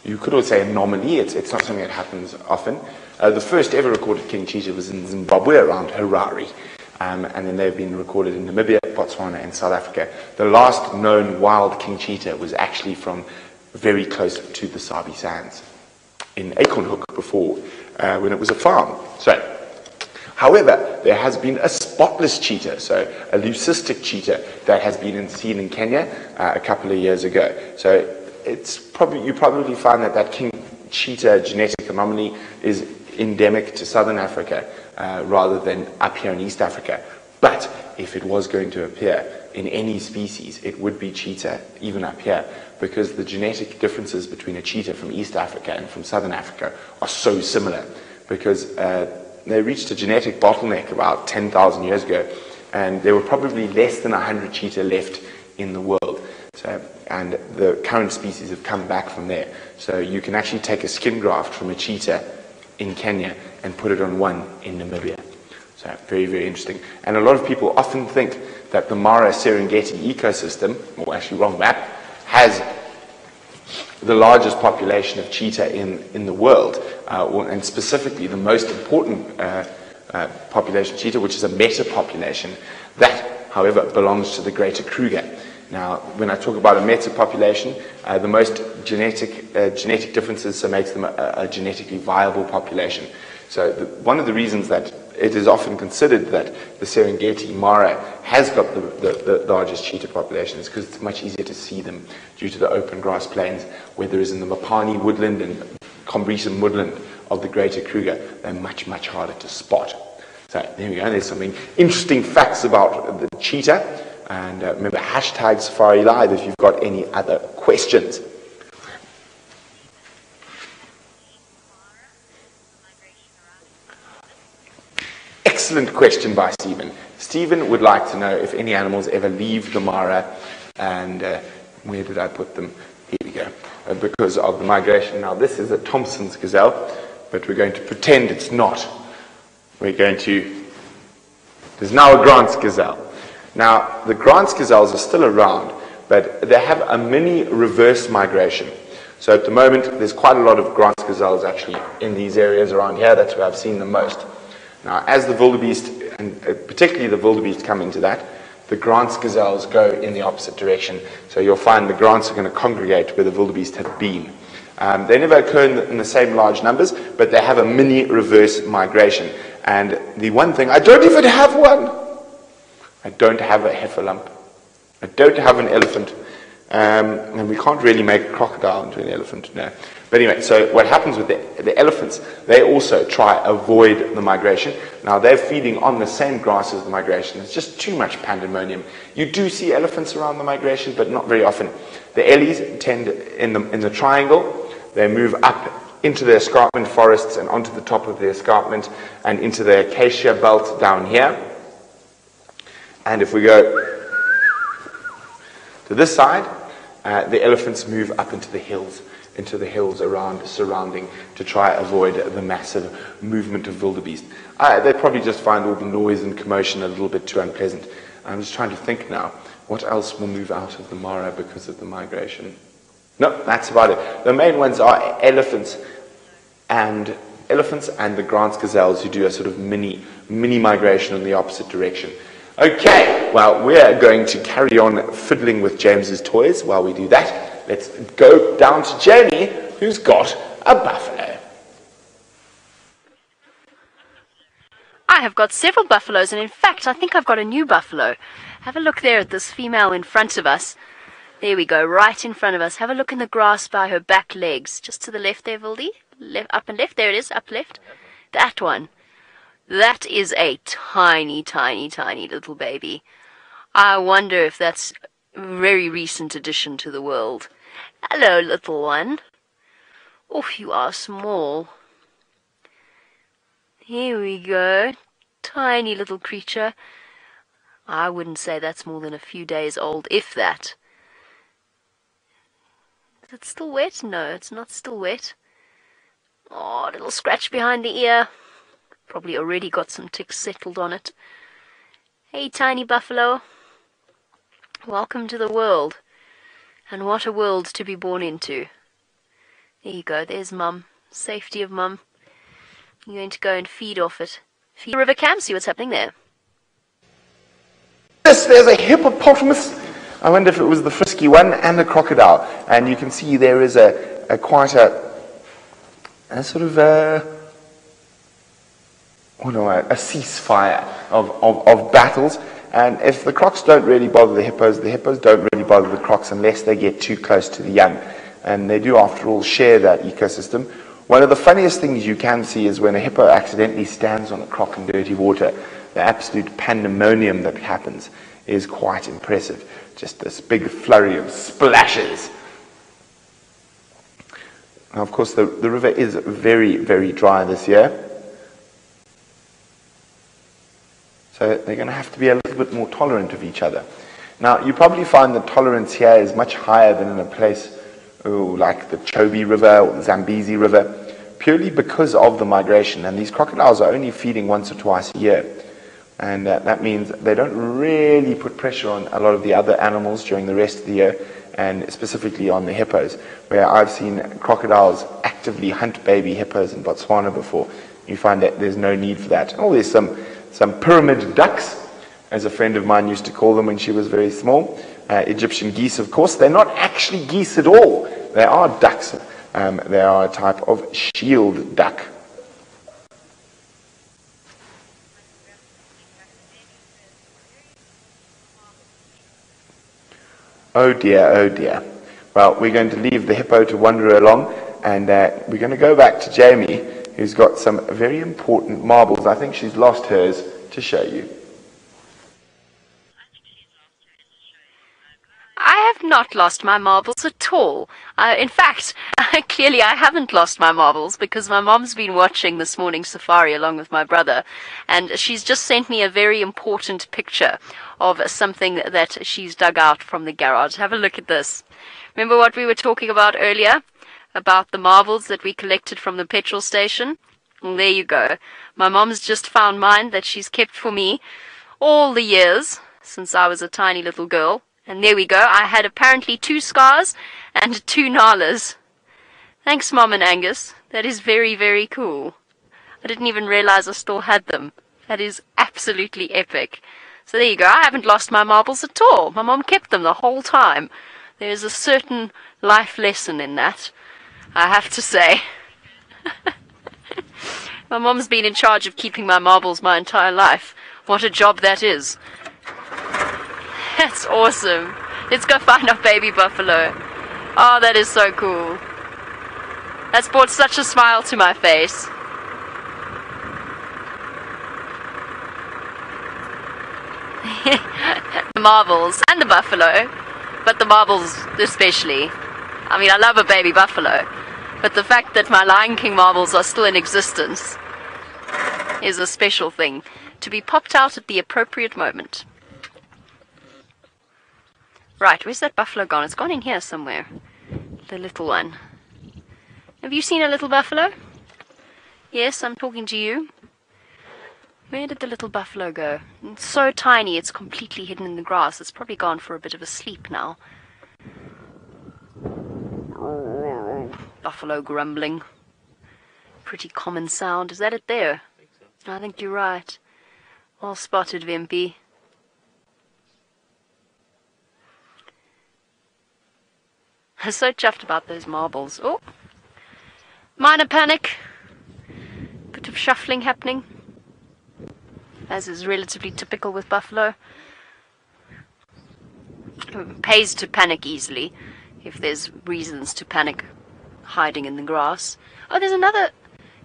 you could also say anomaly. It's not something that happens often. The first ever recorded King Cheetah was in Zimbabwe around Harare. And then they've been recorded in Namibia, Botswana, and South Africa. The last known wild King Cheetah was actually from very close to the Sabi sands in Acorn Hook before, when it was a farm. So, however, there has been a spotless cheetah, so a leucistic cheetah that has been seen in Kenya a couple of years ago. So you probably find that King Cheetah genetic anomaly is endemic to southern Africa rather than up here in East Africa. But if it was going to appear in any species, it would be cheetah, even up here, because the genetic differences between a cheetah from East Africa and from southern Africa are so similar, because they reached a genetic bottleneck about 10,000 years ago, and there were probably less than 100 cheetah left in the world. So, and the current species have come back from there. So you can actually take a skin graft from a cheetah in Kenya and put it on one in Namibia. So very, very interesting. And a lot of people often think that the Mara Serengeti ecosystem, or actually wrong map, has the largest population of cheetah in the world, and specifically the most important population of cheetah, which is a meta population. That, however, belongs to the greater Kruger. Now, when I talk about a meta population, the most genetic differences makes them a genetically viable population. So one of the reasons that it is often considered that the Serengeti Mara has got the largest cheetah population is because it's much easier to see them due to the open grass plains, whether it's in the Mapani woodland and Combretum woodland of the greater Kruger. They're much, much harder to spot. So there we go. There's some interesting facts about the cheetah. And remember, hashtag Safari Live if you've got any other questions. Excellent question by Stephen. Stephen would like to know if any animals ever leave the Mara, and where did I put them? Here we go. Because of the migration. Now, this is a Thomson's gazelle, but we're going to pretend it's not. There's now a Grant's gazelle. Now, the Grant's gazelles are still around, but they have a mini reverse migration. So at the moment, there's quite a lot of Grant's gazelles actually in these areas around here. That's where I've seen them most. Now, as the Wildebeest, and particularly the Wildebeest come into that, the Grant's gazelles go in the opposite direction. So you'll find the Grants are going to congregate where the Wildebeest have been. They never occur in the same large numbers, but they have a mini reverse migration. And the one thing, I don't even have one. I don't have a heifer lump. I don't have an elephant. And we can't really make a crocodile into an elephant, no. But anyway, so what happens with the elephants, they also try avoid the migration. Now, they're feeding on the same grass as the migration. It's just too much pandemonium. You do see elephants around the migration, but not very often. The ellies tend, in the triangle, they move up into the escarpment forests and onto the top of the escarpment and into the acacia belt down here. And if we go to this side, the elephants move up into the hills around surrounding to try avoid the massive movement of wildebeest. They probably just find all the noise and commotion a little bit too unpleasant. I'm just trying to think now, what else will move out of the Mara because of the migration? No, that's about it. The main ones are elephants and the Grant's gazelles, who do a sort of mini migration in the opposite direction. Okay, well, we're going to carry on fiddling with James's toys while we do that. Let's go down to Jamie, who's got a buffalo. I have got several buffaloes, and in fact, I think I've got a new buffalo. Have a look there at this female in front of us. There we go, right in front of us. Have a look in the grass by her back legs. Just to the left there, Vildy. Up and left. There it is, up left. That one. That is a tiny, tiny, tiny little baby. I wonder if that's a very recent addition to the world. Hello, little one. Oh, you are small. Here we go. Tiny little creature. I wouldn't say that's more than a few days old, if that. Is it still wet? No, it's not still wet. Oh, a little scratch behind the ear. Probably already got some ticks settled on it. Hey, tiny buffalo. Welcome to the world. And what a world to be born into. There you go, there's Mum. Safety of Mum. You're going to go and feed off it. Feed the river cam, see what's happening there. Yes, there's a hippopotamus. I wonder if it was the frisky one, and a crocodile. And you can see there is quite a sort of a ceasefire of battles. And if the crocs don't really bother the hippos don't really bother the crocs unless they get too close to the young. And they do, after all, share that ecosystem. One of the funniest things you can see is when a hippo accidentally stands on a croc in dirty water. The absolute pandemonium that happens is quite impressive. Just this big flurry of splashes. Now, of course, the river is very, very dry this year. So they're going to have to be a little bit more tolerant of each other. Now, you probably find the tolerance here is much higher than in a place like the Topi River or the Zambezi River, purely because of the migration. And these crocodiles are only feeding once or twice a year. And that means they don't really put pressure on a lot of the other animals during the rest of the year, and specifically on the hippos, where I've seen crocodiles actively hunt baby hippos in Botswana before. You find that there's no need for that. Oh, there's some pyramid ducks, as a friend of mine used to call them when she was very small. Egyptian geese, of course. They're not actually geese at all. They are ducks. They are a type of shield duck. Oh dear, oh dear. Well, we're going to leave the hippo to wander along, and we're going to go back to Jamie, who's got some very important marbles. I think she's lost hers to show you. I have not lost my marbles at all. In fact, clearly I haven't lost my marbles because my mom's been watching this morning's safari along with my brother, and she's just sent me a very important picture of something that she's dug out from the garage. Have a look at this. Remember what we were talking about earlier? About the marbles that we collected from the petrol station? Well, there you go. My mom's just found mine that she's kept for me all the years since I was a tiny little girl. And there we go. I had apparently 2 scars and 2 nalas. Thanks, Mom and Angus. That is very, very cool. I didn't even realize I still had them. That is absolutely epic. So there you go. I haven't lost my marbles at all. My mom kept them the whole time. There is a certain life lesson in that, I have to say. My mom's been in charge of keeping my marbles my entire life. What a job that is. That's awesome. Let's go find our baby buffalo. Oh, that is so cool. That's brought such a smile to my face. The marbles and the buffalo, but the marbles especially. I mean, I love a baby buffalo, but the fact that my Lion King marbles are still in existence is a special thing to be popped out at the appropriate moment. Right, where's that buffalo gone? It's gone in here somewhere. The little one. Have you seen a little buffalo? Yes, I'm talking to you. Where did the little buffalo go? It's so tiny, it's completely hidden in the grass. It's probably gone for a bit of a sleep now. Buffalo grumbling. Pretty common sound. Is that it there? I think you're right. Well spotted, Wimpy. I'm so chuffed about those marbles. Oh! Minor panic. Bit of shuffling happening. as is relatively typical with buffalo. It pays to panic easily if there's reasons to panic hiding in the grass. Oh, there's another.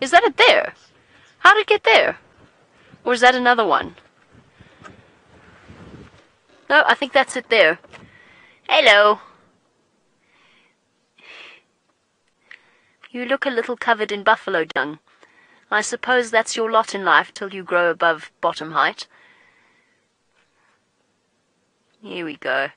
Is that it there? How did it get there? Or is that another one? No, I think that's it there. Hello. You look a little covered in buffalo dung. I suppose that's your lot in life till you grow above bottom height. Here we go.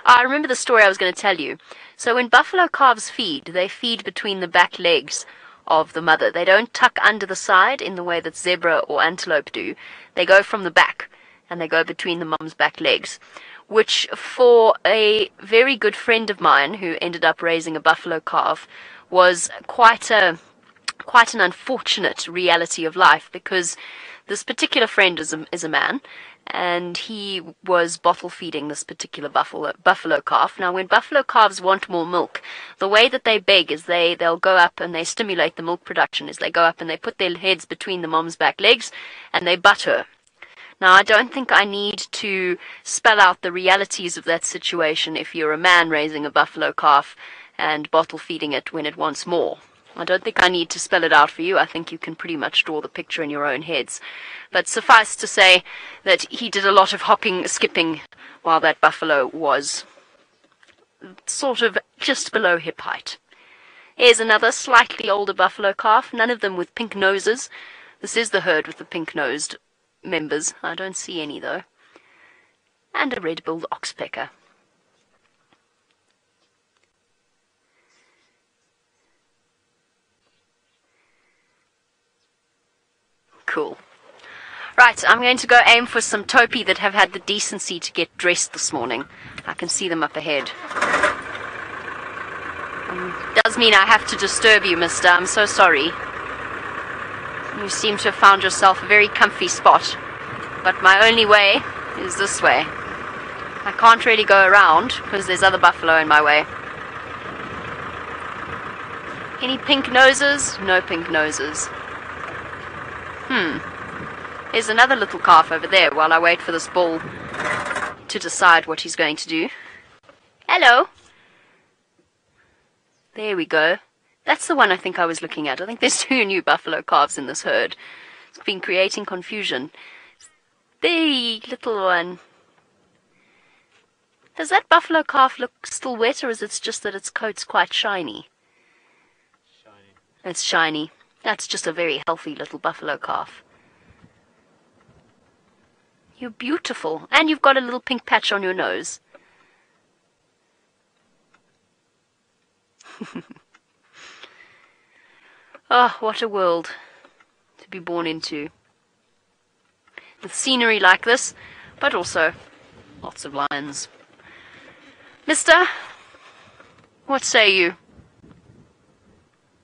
I remember the story I was going to tell you. So when buffalo calves feed, they feed between the back legs of the mother. They don't tuck under the side in the way that zebra or antelope do. They go from the back, and they go between the mom's back legs, which for a very good friend of mine who ended up raising a buffalo calf was quite an unfortunate reality of life, because this particular friend is a man, and he was bottle feeding this particular buffalo calf. Now, when buffalo calves want more milk, the way that they beg is they'll go up and they stimulate the milk production, is they go up and they put their heads between the mom's back legs and they butt her. Now, I don't think I need to spell out the realities of that situation if you're a man raising a buffalo calf and bottle feeding it when it wants more. I don't think I need to spell it out for you. I think you can pretty much draw the picture in your own heads. But suffice to say that he did a lot of hopping, skipping, while that buffalo was sort of just below hip height. Here's another slightly older buffalo calf, none of them with pink noses. This is the herd with the pink-nosed members. I don't see any, though. And a red-billed oxpecker. Cool. Right, I'm going to go aim for some Topi that have had the decency to get dressed this morning. I can see them up ahead. Does mean I have to disturb you, mister. I'm so sorry. You seem to have found yourself a very comfy spot. But my only way is this way. I can't really go around because there's other buffalo in my way. Any pink noses? No pink noses. There's another little calf over there while I wait for this bull to decide what he's going to do. Hello. There we go. That's the one I think I was looking at. I think there's 2 new buffalo calves in this herd. It's been creating confusion. The little one. Does that buffalo calf look still wet, or is it just that its coat's quite shiny? Shiny. It's shiny. That's just a very healthy little buffalo calf. You're beautiful. And you've got a little pink patch on your nose. Oh, what a world to be born into. With scenery like this, but also lots of lions. Mister, what say you?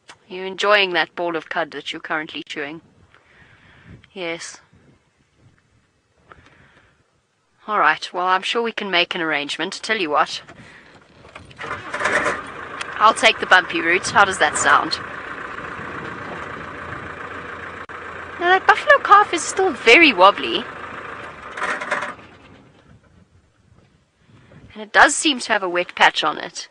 Are you enjoying that ball of cud that you're currently chewing? Yes. All right, well, I'm sure we can make an arrangement. Tell you what. I'll take the bumpy route. How does that sound? Now, that buffalo calf is still very wobbly. And it does seem to have a wet patch on it.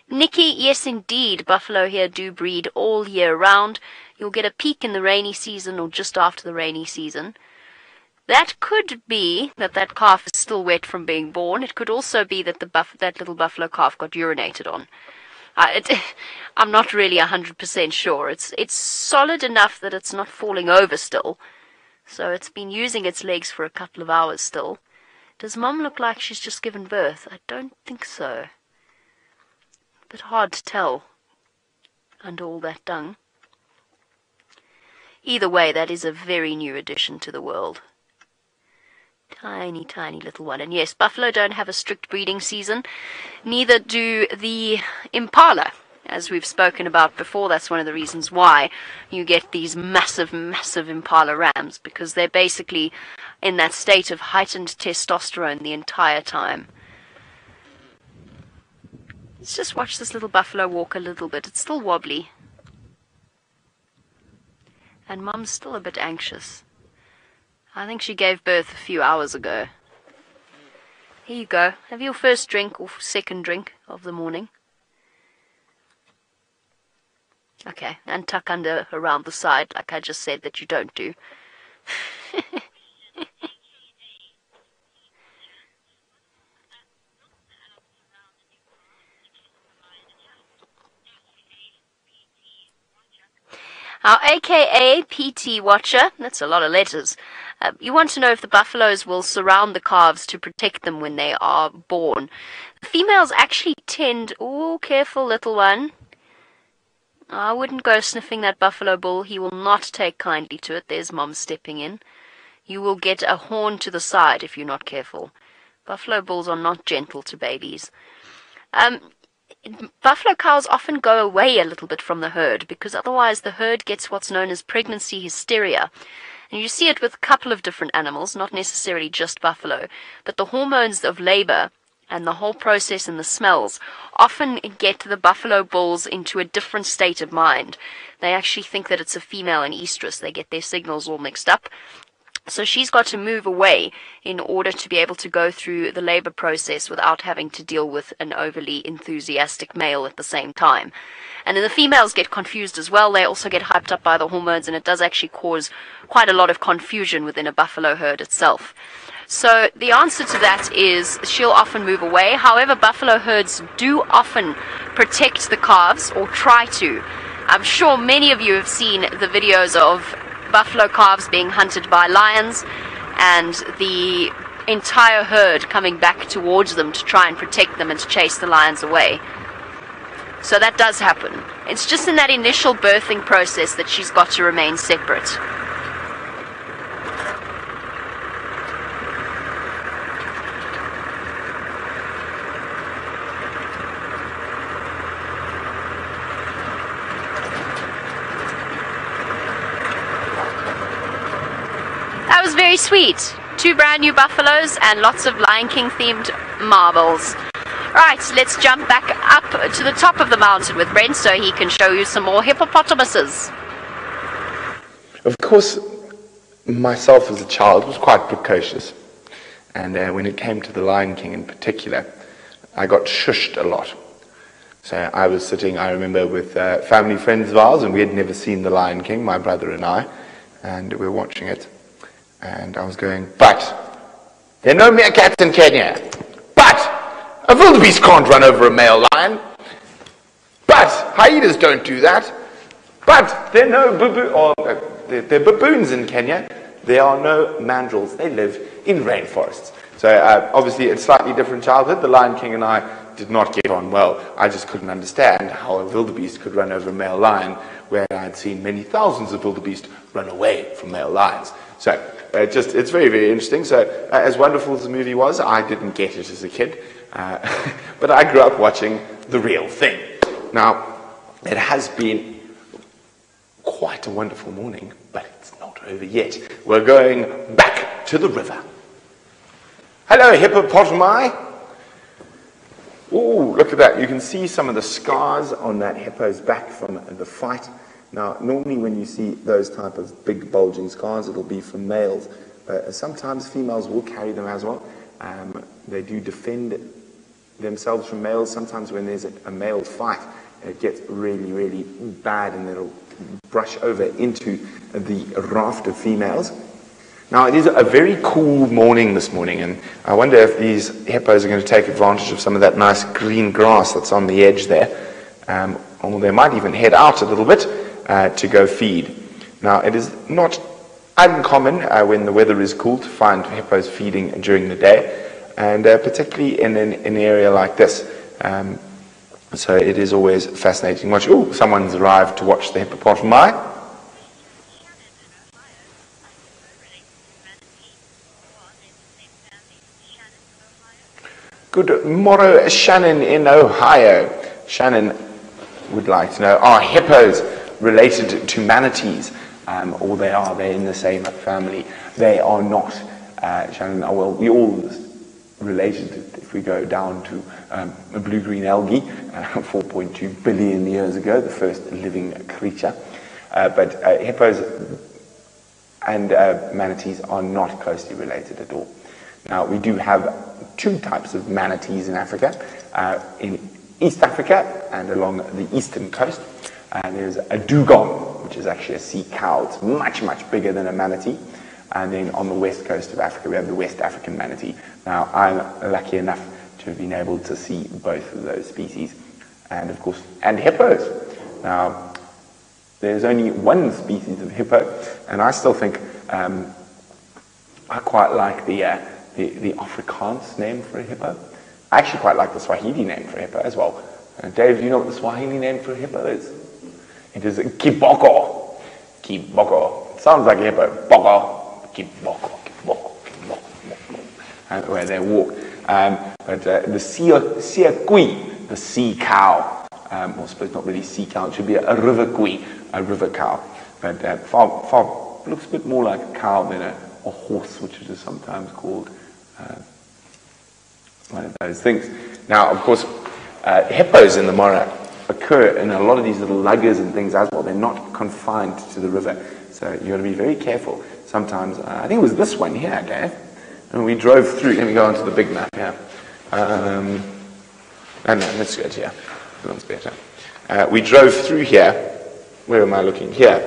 Nikki, yes indeed, buffalo here do breed all year round. You'll get a peak in the rainy season or just after the rainy season. That could be that calf is still wet from being born. It could also be that that little buffalo calf got urinated on. I'm not really 100% sure. It's solid enough that it's not falling over still. So it's been using its legs for a couple of hours still. Does Mum look like she's just given birth? I don't think so. But hard to tell under all that dung. Either way, that is a very new addition to the world. Tiny, tiny little one. And yes, buffalo don't have a strict breeding season. Neither do the impala, as we've spoken about before. That's one of the reasons why you get these massive, massive impala rams, because they're basically in that state of heightened testosterone the entire time. Let's just watch this little buffalo walk a little bit. It's still wobbly. And Mum's still a bit anxious. I think she gave birth a few hours ago. Here you go. Have your first drink or second drink of the morning. Okay, and tuck under around the side like I just said that you don't do. Our AKA PT Watcher, that's a lot of letters. You want to know if the buffaloes will surround the calves to protect them when they are born. The females actually tend... Oh, careful, little one. I wouldn't go sniffing that buffalo bull. He will not take kindly to it. There's Mom stepping in. You will get a horn to the side if you're not careful. Buffalo bulls are not gentle to babies. Buffalo cows often go away a little bit from the herd because otherwise the herd gets what's known as pregnancy hysteria. And you see it with a couple of different animals, not necessarily just buffalo, but the hormones of labor and the whole process and the smells often get the buffalo bulls into a different state of mind. They actually think that it's a female and estrus. They get their signals all mixed up. So she's got to move away in order to be able to go through the labor process without having to deal with an overly enthusiastic male at the same time. And then the females get confused as well. They also get hyped up by the hormones, and it does actually cause quite a lot of confusion within a buffalo herd itself. So the answer to that is she'll often move away. However, buffalo herds do often protect the calves, or try to. I'm sure many of you have seen the videos of buffalo calves being hunted by lions and the entire herd coming back towards them to try and protect them and to chase the lions away. So that does happen. It's just in that initial birthing process that she's got to remain separate. That was very sweet. 2 brand new buffaloes and lots of Lion King themed marbles. Right, let's jump back up to the top of the mountain with Brent so he can show you some more hippopotamuses. Of course, myself as a child was quite precocious. And when it came to the Lion King in particular, I got shushed a lot. So I was sitting, I remember, with family friends of ours, and we had never seen the Lion King, my brother and I, and we were watching it. And I was going, but there are no meerkats in Kenya. But a wildebeest can't run over a male lion. But hyenas don't do that. But there are no there are baboons in Kenya. There are no mandrills. They live in rainforests. So obviously it's slightly different childhood. The Lion King and I did not get on well. I just couldn't understand how a wildebeest could run over a male lion, where I had seen many thousands of wildebeest run away from male lions. So it's very, very interesting. So as wonderful as the movie was, I didn't get it as a kid. But I grew up watching the real thing. Now, it has been quite a wonderful morning, but it's not over yet. We're going back to the river. Hello, hippopotami. Oh, look at that. You can see some of the scars on that hippo's back from the fight. Now, normally when you see those type of big bulging scars, it'll be from males. But sometimes females will carry them as well. They do defend themselves from males. Sometimes when there's a male fight, it gets really, really bad, and it'll brush over into the raft of females. Now, it is a very cool morning this morning, and I wonder if these hippos are going to take advantage of some of that nice green grass that's on the edge there. Or they might even head out a little bit to go feed. Now, it is not uncommon when the weather is cool to find hippos feeding during the day, and particularly in an area like this. So it is always fascinating. Watch. Oh, someone's arrived to watch the hippopotami. Good morrow, Shannon in Ohio. Shannon would like to know, are hippos related to manatees? Or they're in the same family. They are not, Shannon. Well, we all related if we go down to blue-green algae. 4.2 billion years ago, the first living creature. But hippos and manatees are not closely related at all. Now, we do have two types of manatees in Africa, in East Africa and along the eastern coast. There's a dugong, which is actually a sea cow. It's much, much bigger than a manatee. And then on the west coast of Africa, we have the West African manatee. Now, I'm lucky enough to have been able to see both of those species. And, of course, and hippos. Now, there's only one species of hippo, and I still think I quite like the Afrikaans name for a hippo. I actually quite like the Swahili name for a hippo as well. Dave, do you know what the Swahili name for a hippo is? It is kiboko. Kiboko. Sounds like a hippo. Boko. Kiboko. Kiboko. Kiboko. Where they walk. But the siakui, the sea cow, or I suppose not really sea cow, it should be a river kui, a river cow. But far looks a bit more like a cow than a horse, which is sometimes called one of those things. Now, of course, hippos in the Mara occur in a lot of these little luggers and things as well. They're not confined to the river, so you've got to be very careful. Sometimes, I think it was this one here, Dave, and we drove through. Let me go onto the big map here. No, let's go to here. That one's better. We drove through here. Where am I looking? Here.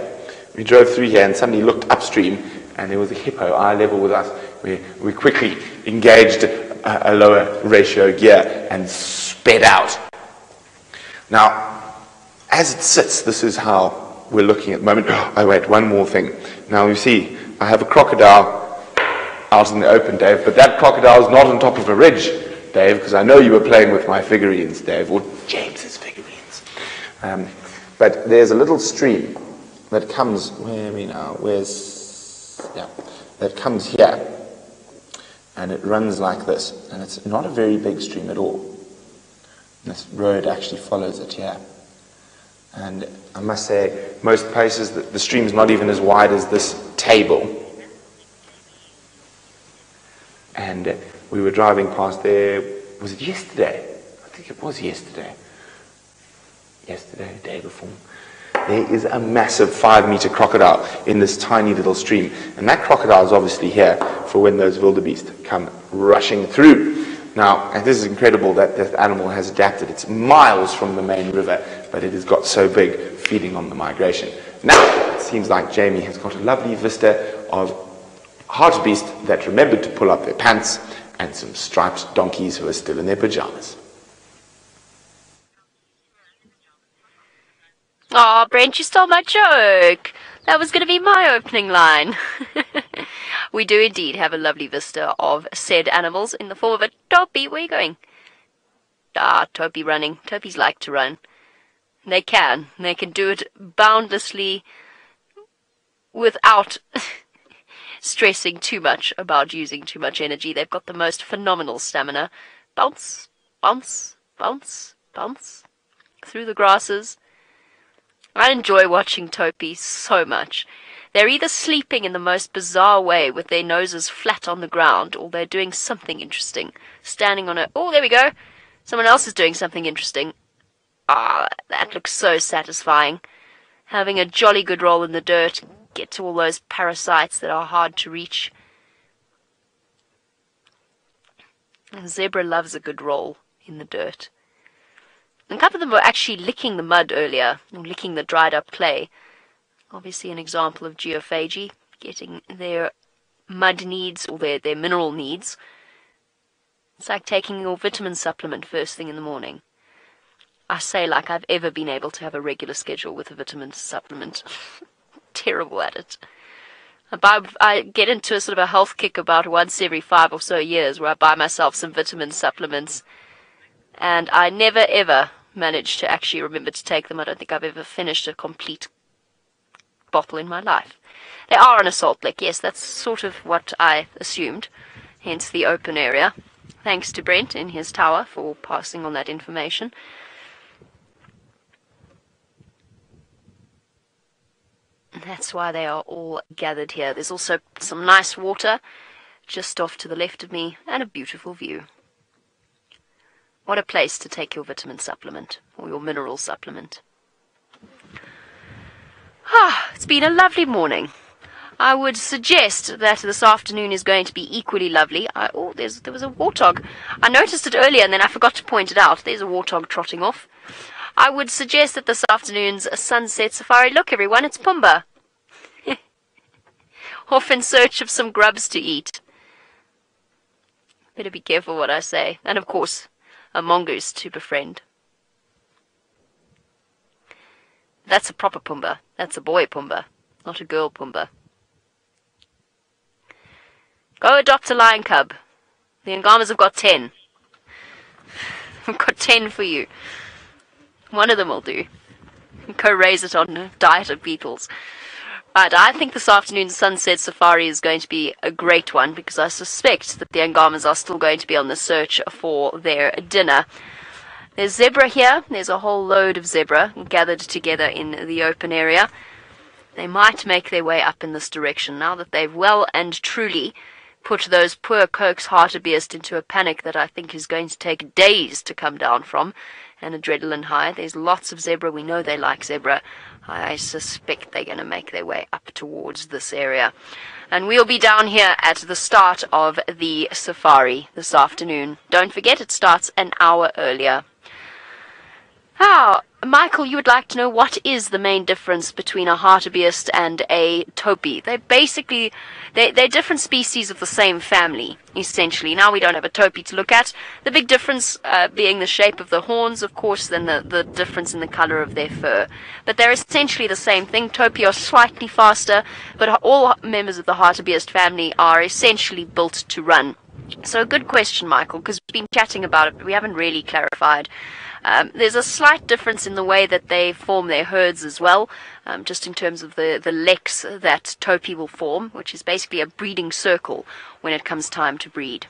We drove through here, and somebody looked upstream, and there was a hippo eye level with us. We quickly engaged a lower ratio gear and sped out. Now, as it sits, this is how we're looking at the moment. Oh, wait, one more thing. Now, you see, I have a crocodile out in the open, Dave, but that crocodile is not on top of a ridge, Dave, because I know you were playing with my figurines, Dave, or James's figurines. But there's a little stream that comes, where are we now? That comes here, and it runs like this, and it's not a very big stream at all. This road actually follows it here. And I must say, most places, the stream's not even as wide as this table. And we were driving past there, was it yesterday? I think it was yesterday. Yesterday, day before. There is a massive 5-meter crocodile in this tiny little stream. And that crocodile is obviously here for when those wildebeest come rushing through. Now, and this is incredible that this animal has adapted. It's miles from the main river, but it has got so big feeding on the migration. Now, it seems like Jamie has got a lovely vista of hartebeest that remembered to pull up their pants and some striped donkeys who are still in their pajamas. Oh, Brent, you stole my joke. That was going to be my opening line. We do indeed have a lovely vista of said animals in the form of a Topi. Where are you going? Ah, Topi running. Topis like to run. They can. They can do it boundlessly without stressing too much about using too much energy. They've got the most phenomenal stamina. Bounce, bounce, bounce, bounce through the grasses. I enjoy watching Topi so much. They're either sleeping in the most bizarre way with their noses flat on the ground, or they're doing something interesting. Standing on a... Oh, there we go. Someone else is doing something interesting. Ah, that looks so satisfying. Having a jolly good roll in the dirt, get to all those parasites that are hard to reach. A zebra loves a good roll in the dirt. And a couple of them were actually licking the mud earlier, or licking the dried up clay. Obviously an example of geophagy, getting their mud needs, or their mineral needs. It's like taking your vitamin supplement first thing in the morning. I say like I've ever been able to have a regular schedule with a vitamin supplement. Terrible at it. I get into a sort of a health kick about once every 5 or so years where I buy myself some vitamin supplements, and I never ever manage to actually remember to take them. I don't think I've ever finished a complete bottle in my life. They are on a salt lick, yes, that's sort of what I assumed, hence the open area. Thanks to Brent in his tower for passing on that information. That's why they are all gathered here. There's also some nice water just off to the left of me, and a beautiful view. What a place to take your vitamin supplement, or your mineral supplement. It's been a lovely morning. I would suggest that this afternoon is going to be equally lovely. There was a warthog. I noticed it earlier and then I forgot to point it out. There's a warthog trotting off. I would suggest that this afternoon's sunset safari, look everyone, it's Pumbaa. Off in search of some grubs to eat. Better be careful what I say. And of course, a mongoose to befriend. That's a proper Pumbaa. That's a boy Pumbaa, not a girl Pumbaa. Go adopt a lion cub. The Angamas have got 10. I've got 10 for you. One of them will do. Go raise it on a diet of beetles. Right, I think this afternoon's sunset safari is going to be a great one because I suspect that the Angamas are still going to be on the search for their dinner. There's zebra here. There's a whole load of zebra gathered together in the open area. They might make their way up in this direction now that they've well and truly put those poor Coke's Hartebeest into a panic that I think is going to take days to come down from, and adrenaline high. There's lots of zebra. We know they like zebra. I suspect they're going to make their way up towards this area. And we'll be down here at the start of the safari this afternoon. Don't forget, it starts an hour earlier. Michael, you would like to know what is the main difference between a Hartebeest and a Topi. They're different species of the same family, essentially. Now we don't have a Topi to look at. The big difference being the shape of the horns, of course, then the difference in the color of their fur. But they're essentially the same thing. Topi are slightly faster, but all members of the Hartebeest family are essentially built to run. So good question, Michael, because we've been chatting about it, but we haven't really clarified. There's a slight difference in the way that they form their herds as well, just in terms of the leks that Topi will form, which is basically a breeding circle when it comes time to breed.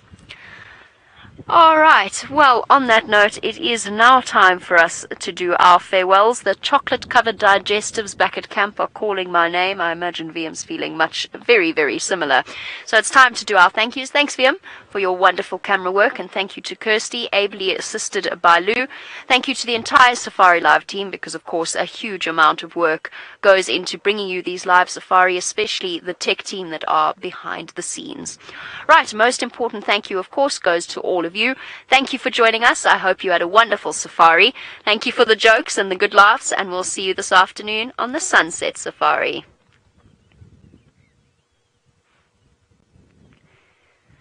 All right, well, on that note, it is now time for us to do our farewells. The chocolate-covered digestives back at camp are calling my name. I imagine VM's feeling very, very similar. So it's time to do our thank yous. Thanks, VM, for your wonderful camera work, and thank you to Kirsty, ably assisted by Lou. Thank you to the entire Safari Live team, because, of course, a huge amount of work goes into bringing you these live safari, especially the tech team that are behind the scenes. Right, most important thank you, of course, goes to all of you. Thank you for joining us. I hope you had a wonderful safari. Thank you for the jokes and the good laughs, and we'll see you this afternoon on the Sunset Safari.